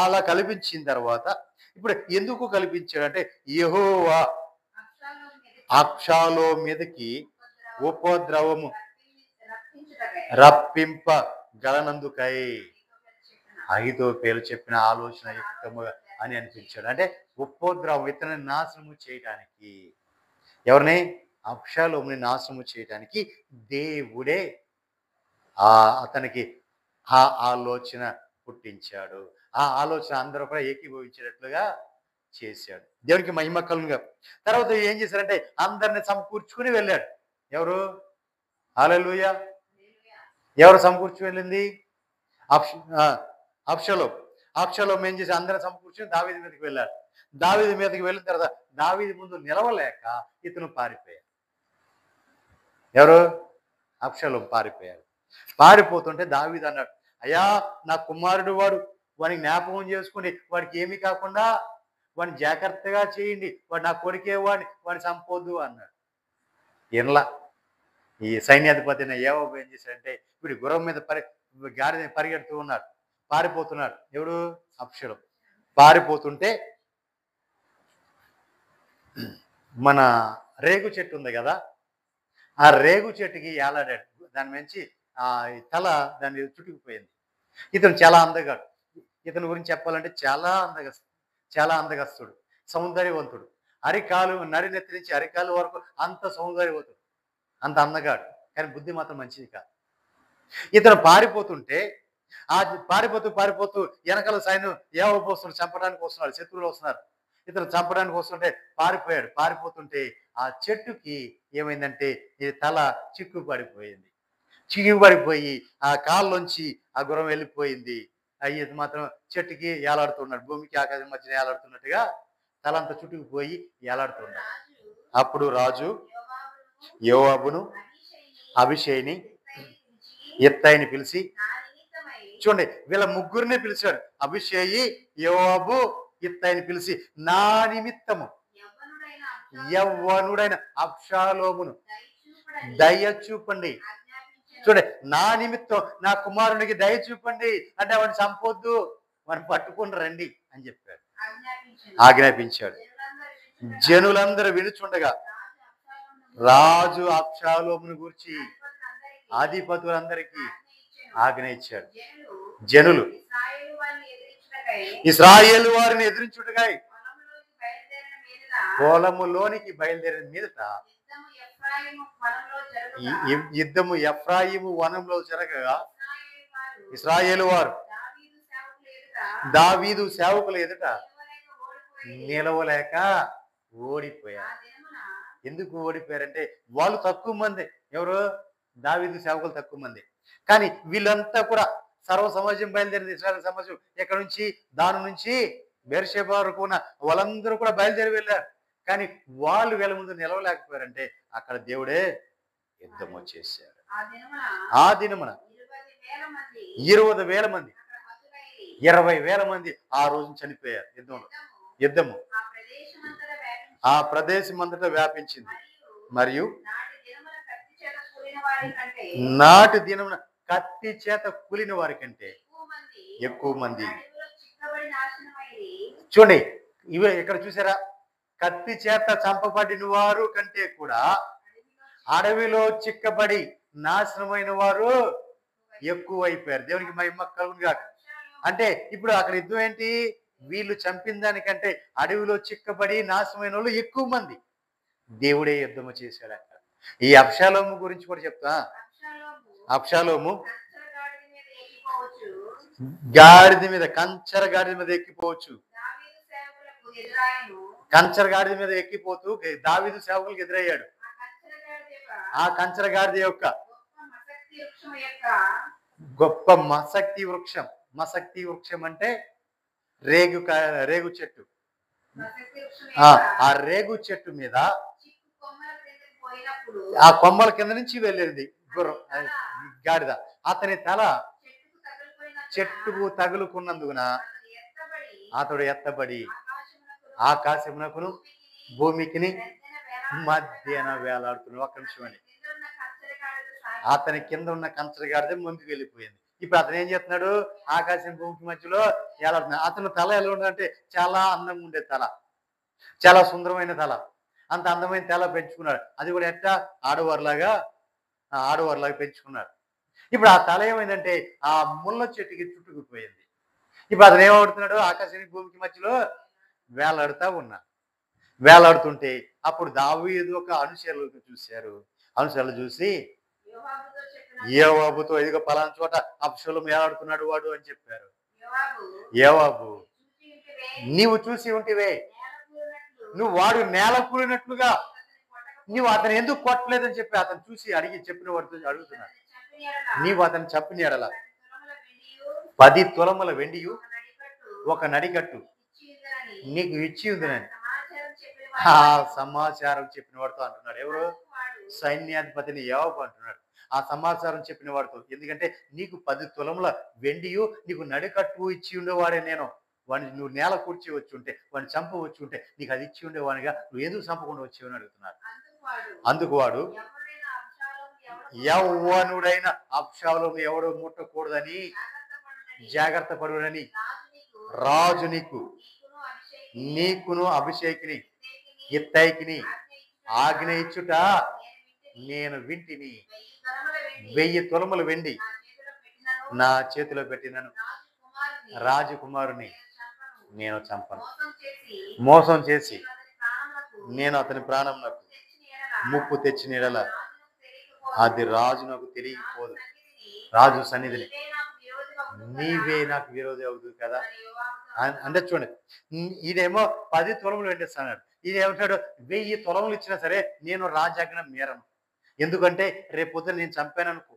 అలా కల్పించిన తర్వాత ఇప్పుడు ఎందుకు కల్పించాడంటే యెహోవా అబ్షాలోము మీదకి ఉపద్రవము రప్పింపగలనందుకై అహీతోపెలు చెప్పిన ఆలోచన యుక్తముగా అని అనిపించాడు. అంటే ఉపద్రవం, ఇతని నాశనము చేయడానికి, ఎవరిని? అబ్షాలోముని నాశనము చేయడానికి దేవుడే అతనికి ఆ ఆలోచన పుట్టించాడు. ఆ ఆలోచన అందరూ కూడా ఏకీభవించేటట్లుగా చేశాడు. దేవునికి మహిమ కలుగునుగా. తర్వాత ఏం చేశారంటే అందరిని సమకూర్చుకుని వెళ్ళాడు. ఎవరు? హల్లెలూయా. ఎవరు సమకూర్చుకు వెళ్ళింది? అబ్షలోం. అబ్షలోం ఏం చేసి అందరం సమకూర్చుని దావీదు మీదకి వెళ్ళాడు. దావీదు మీదకి వెళ్ళిన తర్వాత దావీదు ముందు నిలవలేక ఇతను పారిపోయాడు. ఎవరు? అబ్షలోం పారిపోయాడు. పారిపోతుంటే దావీదు అన్నాడు, అయ్యా నా కుమారుడు వాడు, వాడిని జ్ఞాపకం చేసుకుని వాడికి ఏమీ కాకుండా వాడిని జాగ్రత్తగా చేయండి, వాడు నా కొడుకే, వాడిని చంపొద్దు అన్నాడు. ఇన్లా ఈ సైన్యాధిపతి యోవాబు ఏం చేశాడంటే ఇప్పుడు గుర్రం మీద గాడిద పరిగెడుతూ ఉన్నాడు, పారిపోతున్నాడు. ఎవడు? అబ్షలోం. పారిపోతుంటే మన రేగు చెట్టు ఉంది కదా, ఆ రేగు చెట్టుకి ఏలాడాడు. దాని నుంచి ఆ తల దాని చుట్టుకుపోయింది. ఇతను చాలా అందగాడు. ఇతని గురించి చెప్పాలంటే చాలా అందగస్తుడు, సౌందర్యవంతుడు. అరికాలు నరినెత్తి నుంచి అరికాలు వరకు అంత సౌందర్యవంతుడు, అంత అందగాడు. కానీ బుద్ధి మాత్రం మంచిది కాదు. ఇతను పారిపోతుంటే పారిపోతూ వెనకాల సైన్యం యోవాబు వస్తున్నాడు, చంపడానికి వస్తున్నాడు, శత్రువులు వస్తున్నారు. ఇతను చంపడానికి వస్తుంటే పారిపోయాడు. పారిపోతుంటే ఆ చెట్టుకి ఏమైందంటే ఈ తల చిక్కుపడిపోయింది. చిక్కుపడిపోయి ఆ కాళ్ళలోంచి ఆ గుర్రం వెళ్ళిపోయింది. ఇది మాత్రం చెట్టుకి ఏలాడుతున్నాడు, భూమికి ఆకాశం మధ్యన ఏలాడుతున్నట్టుగా తలంతా చుట్టుకుపోయి ఏలాడుతున్నాడు. అప్పుడు రాజు యోవాబును అభిషేయిని ఇత్తయిని పిలిచి, చూడండి వీళ్ళ ముగ్గురిని పిలిచాడు. అభిషేయి, యోవాబు, ఇత్తయిని పిలిచి నా నిమిత్తము యవ్వనుడైన అబ్షాలోమును దయ చూపండి. చూడండి, నా నిమిత్తం నా కుమారునికి దయ చూపండి అంటే వాడిని చంపొద్దు, వాడిని పట్టుకుని రండి అని చెప్పాడు, ఆజ్ఞాపించాడు. జనులందరూ వినుచుండగా రాజు అబ్షాలోమును గురించి అధిపతులందరికీ ఆజ్ఞ ఇచ్చాడు. జనులు ఇశ్రాయేలు వారిని ఎదిరించుటకై పొలములోనికి బయలుదేరిన మీదట యుద్ధము ఎఫ్రాయిము వనంలో జరగగా ఇశ్రాయేలు వారు దావీదు సేవకుల ఎదుట నిలవలేక ఓడిపోయారు. ఎందుకు ఓడిపోయారంటే వాళ్ళు తక్కువ మంది. ఎవరు? దావీదు సేవకులు తక్కువ మంది. కానీ వీళ్ళంతా కూడా సర్వ సమాజం బయలుదేరింది. ఇశ్రాయేల్ సమాజం ఎక్కడి నుంచి? దాని నుంచి బెర్షెబా వరకు ఉన్న వాళ్ళందరూ కూడా బయలుదేరి వెళ్ళారు. కానీ వాళ్ళు వీళ్ళ ముందు నిలవలేకపోయారంటే అక్కడ దేవుడే యుద్ధం వచ్చేసాడు. ఆ దినమున 20,000 మంది 20,000 మంది ఆ రోజు చనిపోయారు యుద్ధము ఆ ప్రదేశం అంతటా వ్యాపించింది. మరియు నాటి దినమున కత్తి చేత కూలిన వారి కంటే ఎక్కువ మంది. చూడండి, ఇవే ఇక్కడ చూసారా, కత్తి చేత చంపబడిన వారు కంటే కూడా అడవిలో చిక్కబడి నాశనమైన వారు ఎక్కువైపోయారు. దేవునికి మహిమ కలుగును గాక. అంటే ఇప్పుడు అక్కడ యుద్ధం ఏంటి? వీళ్ళు చంపిన దానికంటే అడవిలో చిక్కబడి నాశనమైన వాళ్ళు ఎక్కువ మంది. దేవుడే యుద్ధము చేశాడు అక్కడ. ఈ అబ్షాలోము గురించి కూడా చెప్తా. అబ్షాలోము గాడిద మీద, కంచర గాడిద మీద ఎక్కిపోవచ్చు. కంచర గాడిద మీద ఎక్కిపోతూ దావీదు సేవకులకు ఎదురయ్యాడు. ఆ కంచర గాడిద యొక్క గొప్ప మసక్తి వృక్షం. మసక్తి వృక్షం అంటే రేగు చెట్టు. ఆ రేగు చెట్టు మీద ఆ కొమ్మల కింద నుంచి వెళ్ళింది గుర్రం గాడిద. అతని తల చెట్టుకు తగులుకున్నందున అతడు ఎత్తబడి ఆకాశమునకును భూమికిని మధ్యన వేలాడుతున్నాడు. ఒక్క నిమిషం అండి. అతని కింద ఉన్న కంచర గాడిద ముందుకు వెళ్ళిపోయింది. ఇప్పుడు అతను ఏం చేస్తున్నాడు? ఆకాశం భూమికి మధ్యలో వేలాడుతున్నాడు. అతను తల ఎలా ఉండదంటే చాలా అందంగా ఉండే తల, చాలా సుందరమైన తల. అంత అందమైన తల పెంచుకున్నాడు. అది కూడా ఎట్టా ఆడవారిలాగా పెంచుకున్నాడు. ఇప్పుడు ఆ తల ఏమైందంటే ఆ ముళ్ళ చెట్టుకి చుట్టుకుపోయింది. ఇప్పుడు అతను ఏమవుతున్నాడు? ఆకాశానికి భూమికి మధ్యలో వేలాడుతుంటే అప్పుడు దావీదు ఒక అనుచరులు చూశారు. అనుచరులు చూసి యోవాబుతో, ఇదిగో పలానా చోట అబ్షాలోము వేలాడుతున్నాడు వాడు అని చెప్పారు. యోవాబు, నీవు చూసి ఉంటివే, నువ్వు వాడు నేల కూలినట్లుగా నువ్వు అతను ఎందుకు కొట్టలేదని చెప్పి అతను చూసి చెప్పిన వాడితో అడుగుతున్నాడు. నీవు అతను చంపిన ఎడల 10 తులముల వెండియు ఒక నడికట్టు నీకు ఇచ్చి ఉందని ఆ సమాచారం చెప్పిన వాడితో అంటున్నాడు. ఎవరు? సైన్యాధిపతిని యోవాబు అంటున్నాడు. ఆ సమాచారం చెప్పిన వాడితో. ఎందుకంటే నీకు 10 తులముల వెండియు నీకు నడికట్టు ఇచ్చి ఉండేవాడే నేను. వాడిని నువ్వు నేల కూర్చి వచ్చి ఉంటే, వాడిని చంప వచ్చి ఉంటే నీకు అది ఇచ్చి ఉండేవాడిగా నువ్వు ఎందుకు చంపకుండా వచ్చేవని అడుగుతున్నాడు. అందుకు వాడు యవ్వనుడైన అబ్షాలోము ఎవడో ముట్టకూడదని జాగ్రత్త పడునని రాజు నీకును అభిషేకిని ఇత్తైకిని ఆజ్ఞ ఇచ్చుట నేను వింటిని. 1000 తులముల వెండి నా చేతిలో పెట్టినను రాజకుమారుని నేను చంపను. మోసం చేసి నేను అతని ప్రాణంకు ముప్పు తెచ్చిన యెడల అది రాజు నాకు తెలియకపోదు. రాజు సన్నిధిని నీవే నాకు విరోధి అవుతుంది కదా అంటే చూడండి, ఈయనేమో 10 తులములు వెండిస్తున్నాడు. ఈయన ఏమంటాడు? 1000 తులములు ఇచ్చినా సరే నేను రాజాజ్ఞ మేరను. ఎందుకంటే రేపు పొద్దున నేను చంపాను అనుకో,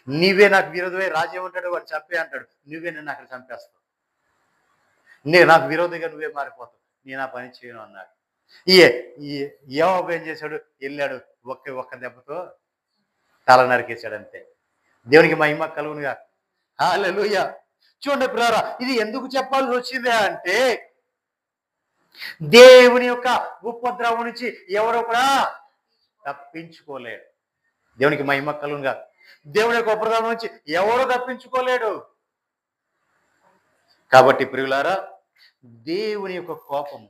నీవే నాకు విరోధమే. రాజు ఏమంటాడు? వాడు చంపే అంటాడు. నువ్వే నన్ను అక్కడ చంపేస్తావు, నాకు విరోధిగా నువ్వే మారిపోతావు, నేను ఆ పని చేయను అన్నాడు. యోవాబు ఏం చేశాడు? వెళ్ళాడు, ఒక్క దెబ్బతో తల నరికేశాడు అంతే. దేవునికి మహిమ కలుగునుగా. హల్లెలూయా. చూడండి ప్రియులారా, ఇది ఎందుకు చెప్పాల్సి వచ్చింది అంటే దేవుని యొక్క ఉపద్రవం నుంచి ఎవరో కూడా తప్పించుకోలేడు. దేవునికి మహిమ కలుగునుగా. దేవుని యొక్క ఉపద్రవం నుంచి ఎవరు తప్పించుకోలేడు. కాబట్టి ప్రియులారా, దేవుని యొక్క కోపం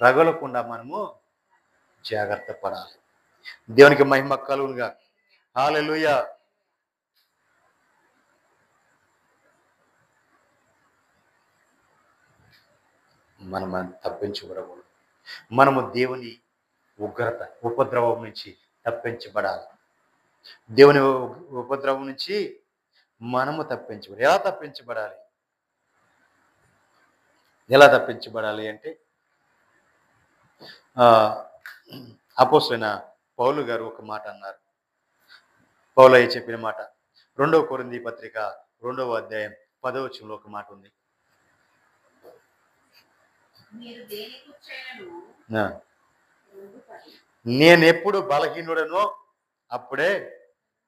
రగలకుండా మనము జాగ్రత్త పడాలి. దేవునికి మహిమ కలుగునుగా. హల్లెలూయా. మనం తప్పించబడకూడదు. మనము దేవుని ఉగ్రత ఉపద్రవం నుంచి తప్పించబడాలి. దేవుని ఉపద్రవం నుంచి మనము తప్పించబడాలి. ఎలా తప్పించబడాలి అంటే అపోస్తలుడైన పౌలు గారు ఒక మాట అన్నారు. పౌలయ్య చెప్పిన మాట 2 కొరింథీ పత్రిక 2వ అధ్యాయం 10వ వచనంలో ఒక మాట ఉంది. నేనెప్పుడు బలహీనుడనో అప్పుడే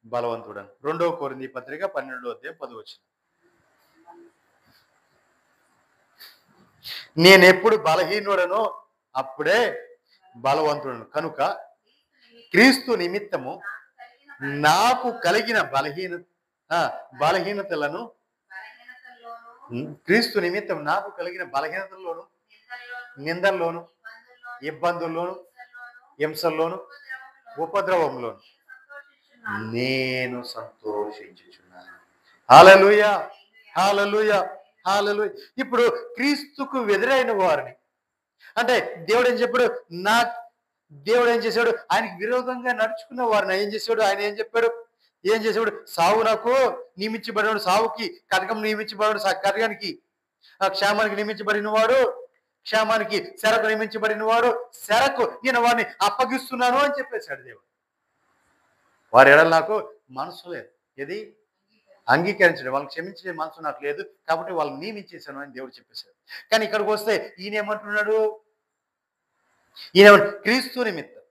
బలవంతుడను. 2వ కొరింథీ పత్రిక 12వ అధ్యాయం 10వ వచనం. నేనెప్పుడు బలహీనుడనో అప్పుడే బలవంతుడను కనుక క్రీస్తు నిమిత్తము నాకు కలిగిన బలహీనతలను క్రీస్తు నిమిత్తం నాకు కలిగిన బలహీనతల్లోను నిందల్లోను ఇబ్బందుల్లోను హింసల్లోను ఉపద్రవంలోను నేను సంతోషించుచున్నాను. హల్లెలూయా, హల్లెలూయా, హల్లెలూయా. ఇప్పుడు క్రీస్తుకు వ్యతిరేకమైన వారిని అంటే దేవుడు ఏం చేశాడు? ఆయనకి విరోధంగా నడుచుకున్న వారిని ఏం చేశాడు? ఆయన ఏం చేశాడు? సావు నాకు నియమించబడినవాడు సావుకి, ఖడ్గం నియమించబడినవాడు ఖడ్గానికి, క్షేమానికి నియమించబడిన వాడు క్షేమానికి, శరకు నియమించబడిన వాడు శరకు, నేను వాడిని అప్పగిస్తున్నాను అని చెప్పేశాడు దేవుడు. వారి ఎడల నాకు మనసు లేదు, ఏది అంగీకరించడం, వాళ్ళని క్షమించే మనసు నాకు లేదు, కాబట్టి వాళ్ళని నియమించేశాను అని దేవుడు చెప్పేశాడు. కానీ ఇక్కడికి వస్తే ఈయన ఏమంటున్నాడు? క్రీస్తు నిమిత్తం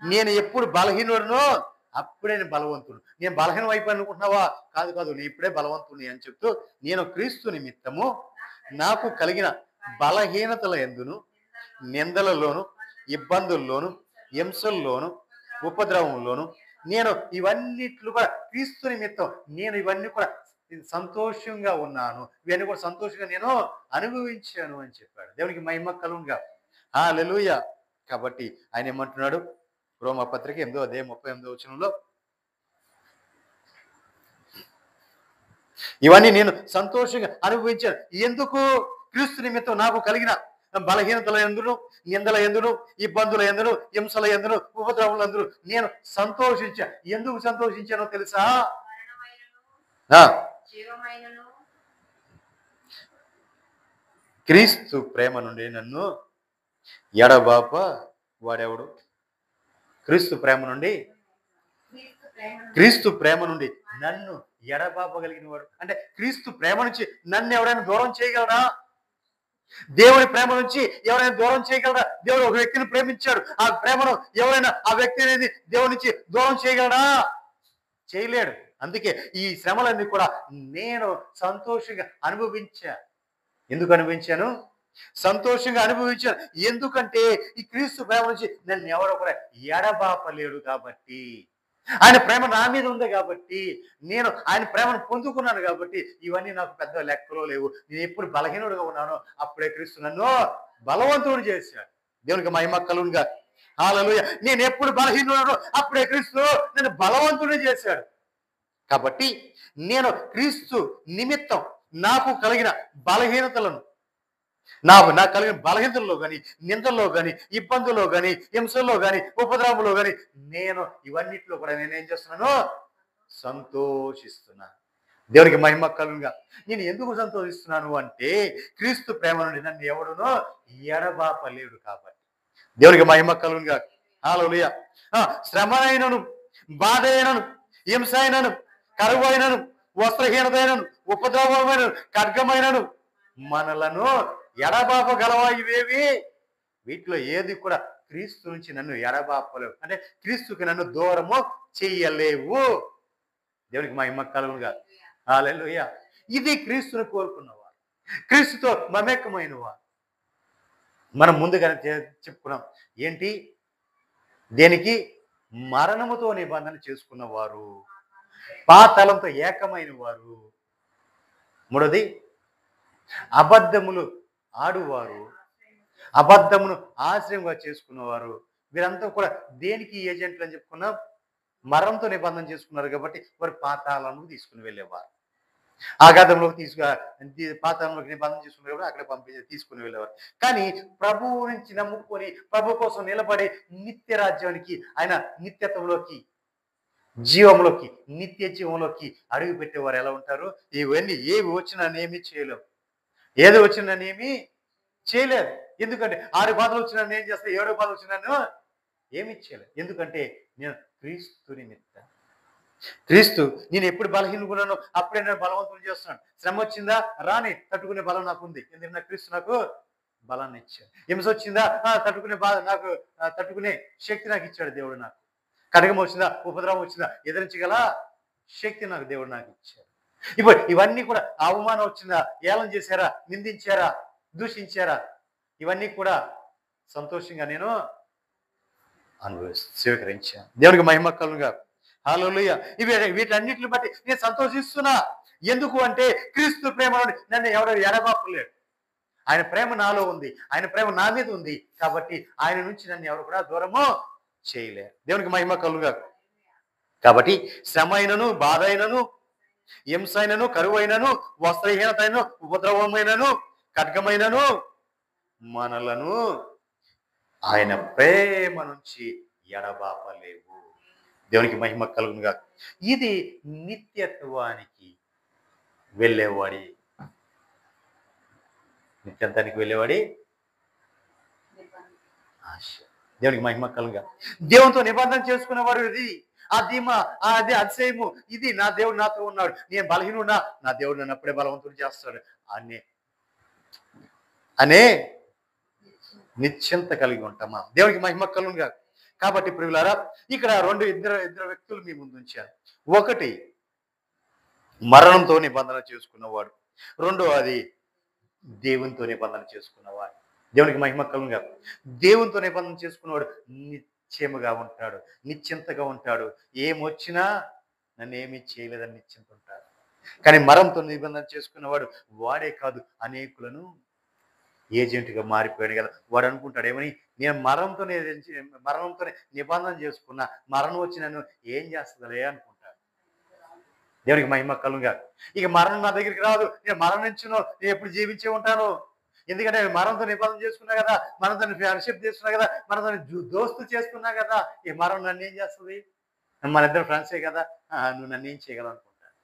నేను ఎప్పుడు బలహీనుడునో అప్పుడే నేను బలవంతుడు. నేను బలహీనం అయిపోయాను అనుకుంటున్నావా? కాదు, నేను ఇప్పుడే బలవంతుని అని చెప్తూ, నేను క్రీస్తు నిమిత్తము నాకు కలిగిన బలహీనతల యందును నిందలలోను ఇబ్బందుల్లోను హింసల్లోను ఉపద్రవంలోను నేను ఇవన్నిట్లు కూడా క్రీస్తు నిమిత్తం నేను ఇవన్నీ కూడా సంతోషంగా ఉన్నాను, ఇవన్నీ కూడా సంతోషంగా నేను అనుభవించాను అని చెప్పాడు. దేవునికి మహిమ కలుగునుగా. హల్లెలూయా. కాబట్టి ఆయన ఏమంటున్నాడు? రోమా పత్రిక 8వ అధ్యాయం 38వ వచనంలో ఇవన్నీ నేను సంతోషంగా అనుభవించాను. ఎందుకు? క్రీస్తు నిమిత్తం నాకు కలిగిన బలహీనతల యందును నిందల యందును ఇబ్బందుల యందును హింసల యందును ఉపద్రవముల యందును నేను సంతోషించా. ఎందుకు సంతోషించానో తెలుసా? క్రీస్తు ప్రేమ నుండి నన్ను ఎడబాప వాడెవడు? క్రీస్తు ప్రేమ నుండి నన్ను ఎడబాపగలిగిన వాడు. అంటే క్రీస్తు ప్రేమ నుంచి నన్ను ఎవరైనా దూరం చేయగలరా? దేవుని ప్రేమ నుంచి ఎవరైనా దూరం చేయగలరా? దేవుడు ఒక వ్యక్తిని ప్రేమించాడు, ఆ ప్రేమను ఎవరైనా ఆ వ్యక్తి అనేది దేవుడి నుంచి దూరం చేయగలరా? చేయలేడు. అందుకే ఈ శ్రమలన్నీ కూడా నేను సంతోషంగా అనుభవించా. ఎందుకు అనుభవించాను? సంతోషంగా అనుభవించాను. ఎందుకంటే ఈ క్రీస్తు ప్రేమ నుంచి నన్ను ఎవరో కూడా ఎడబాపలేడు కాబట్టి. ఆయన ప్రేమ నా మీద ఉంది కాబట్టి, నేను ఆయన ప్రేమను పొందుకున్నాను కాబట్టి ఇవన్నీ నాకు పెద్ద లెక్కలో లేవు. నేను ఎప్పుడు బలహీనుడుగా ఉన్నానో అప్పుడే క్రీస్తు నన్ను బలవంతుడు చేశాడు. దేవునికి మహిమ కలుగునుగా. హల్లెలూయా. నేను ఎప్పుడు బలహీనుడనో అప్పుడే క్రీస్తు నన్ను బలవంతుడు చేశాడు. కాబట్టి నేను క్రీస్తు నిమిత్తం నాకు కలిగిన బలహీనతలను, నాకు కలిగిన బలహీనతల్లో కానీ, నిందల్లో కానీ, ఇబ్బందుల్లో కానీ, హింసల్లో కానీ, ఉపద్రవంలో కానీ నేను ఇవన్నిట్లో కూడా నేనేం చేస్తున్నాను? సంతోషిస్తున్నాను. దేవునికి మహిమ కలుగునుగా. నేను ఎందుకు సంతోషిస్తున్నాను అంటే క్రీస్తు ప్రేమ నుండి నన్ను ఎవడునో ఎడబాపలేడు కాబట్టి. దేవునికి మహిమ కలుగునుగా. హల్లెలూయా. శ్రమ అయినను, బాధ అయినను, హింస అయినను, కరువు అయినను, వస్త్రహీనత అయినను, ఉపద్రవమైనను, ఖడ్గమైనను మనలను ఎడబాపగలవా? ఇవేవి వీటిలో ఏది కూడా క్రీస్తు నుంచి నన్ను ఎడబాపలేవు. అంటే క్రీస్తుకి నన్ను దూరము చెయ్యలేవు. దేవునికి మహిమ కలుగునుగా. హల్లెలూయా. ఇది క్రీస్తుని కోరుకున్నవారు, క్రీస్తుతో మమేకమైన వారు. మనం ముందుగానే చెప్పుకున్నాం ఏంటి? దేనికి? మరణముతో నిబంధన చేసుకున్నవారు, పాతాళంతో ఏకమైన వారు. మూడోది అబద్ధములు ఆడువారు, అబద్ధమును ఆశ్రయంగా చేసుకున్నవారు. వీరంతా కూడా దేనికి ఏజెంట్లు అని చెప్పుకున్నాం? మరణంతో నిబంధన చేసుకున్నారు కాబట్టి వారు పాతాళంలోకి తీసుకుని వెళ్ళేవారు. ఆఘాతంలోకి పాతాళంలోకి నిబంధన చేసుకున్నారు కాబట్టి అక్కడ తీసుకుని వెళ్ళేవారు. కానీ ప్రభువు నుంచి నమ్ముకొని ప్రభు కోసం నిలబడి నిత్య రాజ్యానికి, ఆయన నిత్యత్వంలోకి, జీవంలోకి, నిత్య జీవంలోకి అడుగు పెట్టేవారు ఎలా ఉంటారు? ఇవన్నీ ఏవి వచ్చినా నేమి చేయలేవు, ఏది వచ్చినా నేమి చేయలేదు. ఎందుకంటే 6 బాధలు వచ్చినా నేను చేస్తా, 7 బాధలు వచ్చినా ఏమి చేయలేదు. ఎందుకంటే నేను క్రీస్తు నిమిత్తం. క్రీస్తు నేను ఎప్పుడు బలహీనకున్నానో అప్పుడే నేను బలవంతులు చేస్తున్నాను. శ్రమ వచ్చిందా? రాని తట్టుకునే బలం నాకు ఉంది. ఎందుకంటే క్రీస్తు నాకు బలాన్ని ఇచ్చాడు. హింస వచ్చిందా? నాకు తట్టుకునే శక్తి నాకు ఇచ్చాడు దేవుడు. నాకు కడగం వచ్చిందా? ఉపద్రవం వచ్చిందా? ఎదిరించగల శక్తి నాకు దేవుడు నాకు ఇచ్చాడు. ఇప్పుడు ఇవన్నీ కూడా అవమానం వచ్చిందా? ఏలం చేశారా? నిందించారా? దూషించారా? ఇవన్నీ కూడా సంతోషంగా నేను స్వీకరించాను. దేవునికి మహిమ కలుగునుగా. హల్లెలూయా. వీటన్నిటిని బట్టి నేను సంతోషిస్తున్నా. ఎందుకు అంటే క్రీస్తు ప్రేమ నన్ను ఎవరు ఎడబాపలేడు. ఆయన ప్రేమ నాలో ఉంది, ఆయన ప్రేమ నా మీద ఉంది కాబట్టి ఆయన నుంచి నన్ను ఎవరు కూడా దూరము చేయలేరు. దేవునికి మహిమ కలుగునుగా. కాబట్టి శ్రమ అయినను, బాధ అయినను, హింస అయినను, కరువు అయినను, వస్త్రహీనత అయినను, ఉపద్రవమైనను, ఖడ్గమైనను మనలను ఆయన ప్రేమ నుంచి ఎడబాపలేవు. దేవునికి మహిమ కలుగునుగా. ఇది నిత్యత్వానికి వెళ్ళేవాడి, నిత్యంతానికి వెళ్ళేవాడి ఆశ. దేవునికి మహిమ కలుగునుగా. దేవునితో నిబంధన చేసుకునేవాడు ఇది. ఆ ధీమా, అదే అతిశయము, ఇది నా దేవుడు నాతో ఉన్నాడు, నేను బలహీనున్నా నా దేవుడు నన్ను అప్పుడే బలవంతుడు చేస్తాడు అనే నిశ్చింత కలిగి ఉంటామా? దేవునికి మహిమ కలుగునుగా. కాబట్టి ప్రియులారా, ఇక్కడ ఇద్దరు వ్యక్తులు మీ ముందు ఉంచారు. ఒకటి మరణంతో నిబంధన చేసుకున్నవాడు, రెండో అది దేవునితో నిబంధన చేసుకున్నవాడు. దేవునికి మహిమ కలుగునుగా. దేవునితో నిబంధన చేసుకున్నవాడు నిశ్చయముగా ఉంటాడు, నిశ్చింతగా ఉంటాడు. ఏమొచ్చినా నన్ను ఏమీ చేయలేదని నిశ్చింత ఉంటాడు. కానీ మరణంతో నిబంధన చేసుకున్నవాడు వాడే కాదు, అనేకులను ఏజెంట్గా మారిపోయాడు కదా. వాడు అనుకుంటాడు ఏమని? నేను మరణంతో నిబంధన చేసుకున్నా, మరణం వచ్చి నన్ను ఏం చేస్తుందలే అనుకుంటాడు. దేవునికి మహిమ కలుగునుగా. ఇక మరణం నా దగ్గరికి రాదు, నేను మరణించును, నేను ఎప్పుడు జీవించే ఉంటాను. ఎందుకంటే నేను మరణంతో నిబంధన చేసుకున్నా కదా, మరణంతో ఫ్రెండ్షిప్ చేసుకున్నా కదా, మరణంతో దోస్తు చేసుకున్నా కదా. ఈ మరణం నన్ను ఏం చేస్తుంది? మన ఇద్దరు ఫ్రెండ్సే కదా, నువ్వు నన్ను ఏం చేయగలవు అనుకుంటాడు.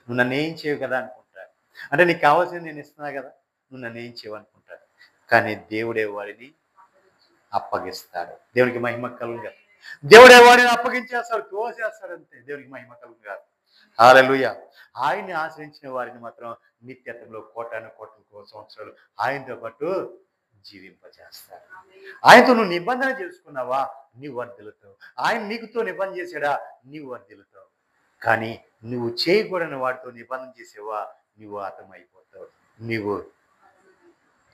నువ్వు నన్ను ఏం చేయవు కదా అనుకుంటాడు. అంటే నీకు కావాల్సింది నేను ఇస్తున్నా కదా, నువ్వు నన్ను ఏం చేయవు అనుకుంటాడు. కానీ దేవుడే వాడిని అప్పగిస్తాడు. దేవునికి మహిమ కలుగునుగా. దేవుడే వాడిని అప్పగించేస్తాడు, తోసేస్తాడు అంతే. దేవునికి మహిమ కలుగునుగా. హల్లెలూయా. ఆయన్ని ఆశ్రయించిన వారిని మాత్రం నిత్యత్వంలో కోటాను కోట్ల సంవత్సరాలు ఆయనతో పాటు జీవింపజేస్తారు. ఆయనతో నువ్వు నిబంధన చేసుకున్నావా? నీవు వర్ధిల్లుతావు. ఆయన నీకుతో నిబంధన చేశాడా? నీవు వర్ధిల్లుతావు. కానీ నువ్వు చేయకూడని వాటితో నిబంధన చేసేవా? నీవు హతమైపోతావు. నీవు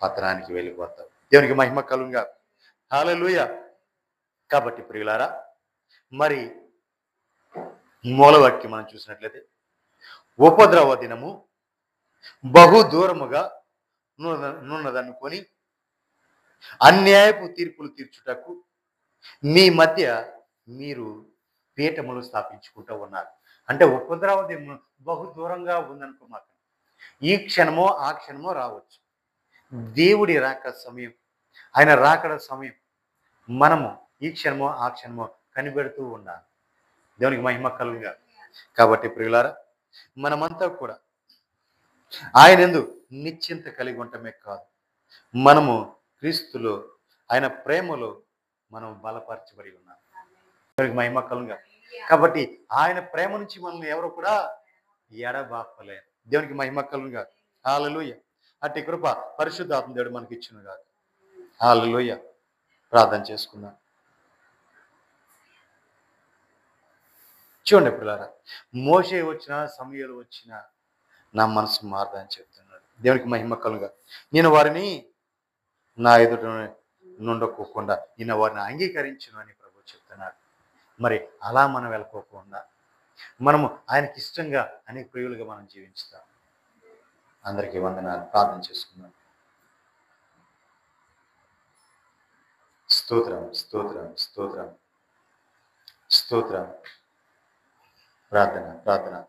పతనానికి వెళ్ళిపోతావు. దేవునికి మహిమ కలుగుగా. హల్లెలూయా. కాబట్టి ప్రియులారా, మరి మూలవాక్యం మనం చూసినట్లయితే ఉపద్రవ దినము బహు దూరముగా నున్నదనుకొని అన్యాయపు తీర్పులు తీర్చుటకు మీ మధ్య మీరు పీఠములు స్థాపించుకుంటూ ఉన్నారు. అంటే ఉపద్రవ దినము బహు దూరంగా ఉందనుకోమాక. ఈ క్షణమో ఆ క్షణమో రావచ్చు. దేవుడి రాక సమయం, ఆయన రాకడ సమయం మనము ఈ క్షణమో ఆ క్షణమో కనిపెడుతూ ఉండాలి. దేవునికి మహిమ కలుగుగా. కాబట్టి ప్రియులారా, మనమంతా కూడా ఆయనందు నిశ్చింత కలిగి ఉండటమే కాదు, మనము క్రీస్తులో ఆయన ప్రేమలో మనం బలపరచబడి ఉన్నాం. దేవునికి మహిమ కలుగుగా. కాబట్టి ఆయన ప్రేమ నుంచి మనల్ని ఎవరు కూడా ఎడబాపలేరు. దేవునికి మహిమ కలుగుగా. హల్లెలూయా. అట్టి కృప పరిశుద్ధాత్మ దేవుడు మనకి ఇచ్చును గాక. హల్లెలూయా. ప్రార్థన చేసుకుందాం. చూడండి పిల్లారా, మోషే వచ్చినా సమూయేలు వచ్చినా నా మనసు మారదని చెప్తున్నాడు. దేవునికి మహిమ కలుగా. నేను వారిని నా ఎదుట నుండకోకుండా నేను వారిని అంగీకరించును అని ప్రభు చెప్తున్నాడు. మరి అలా మనం వెళ్ళకోకుండా మనము ఆయనకి ఇష్టంగా అనేక ప్రియులుగా మనం జీవించుతాం. అందరికీ వందనాలు. ప్రార్థన చేసుకుందాం. స్తోత్రం, స్తోత్రం, స్తోత్రం, స్తోత్రం. ప్రార్థన, ప్రార్థన.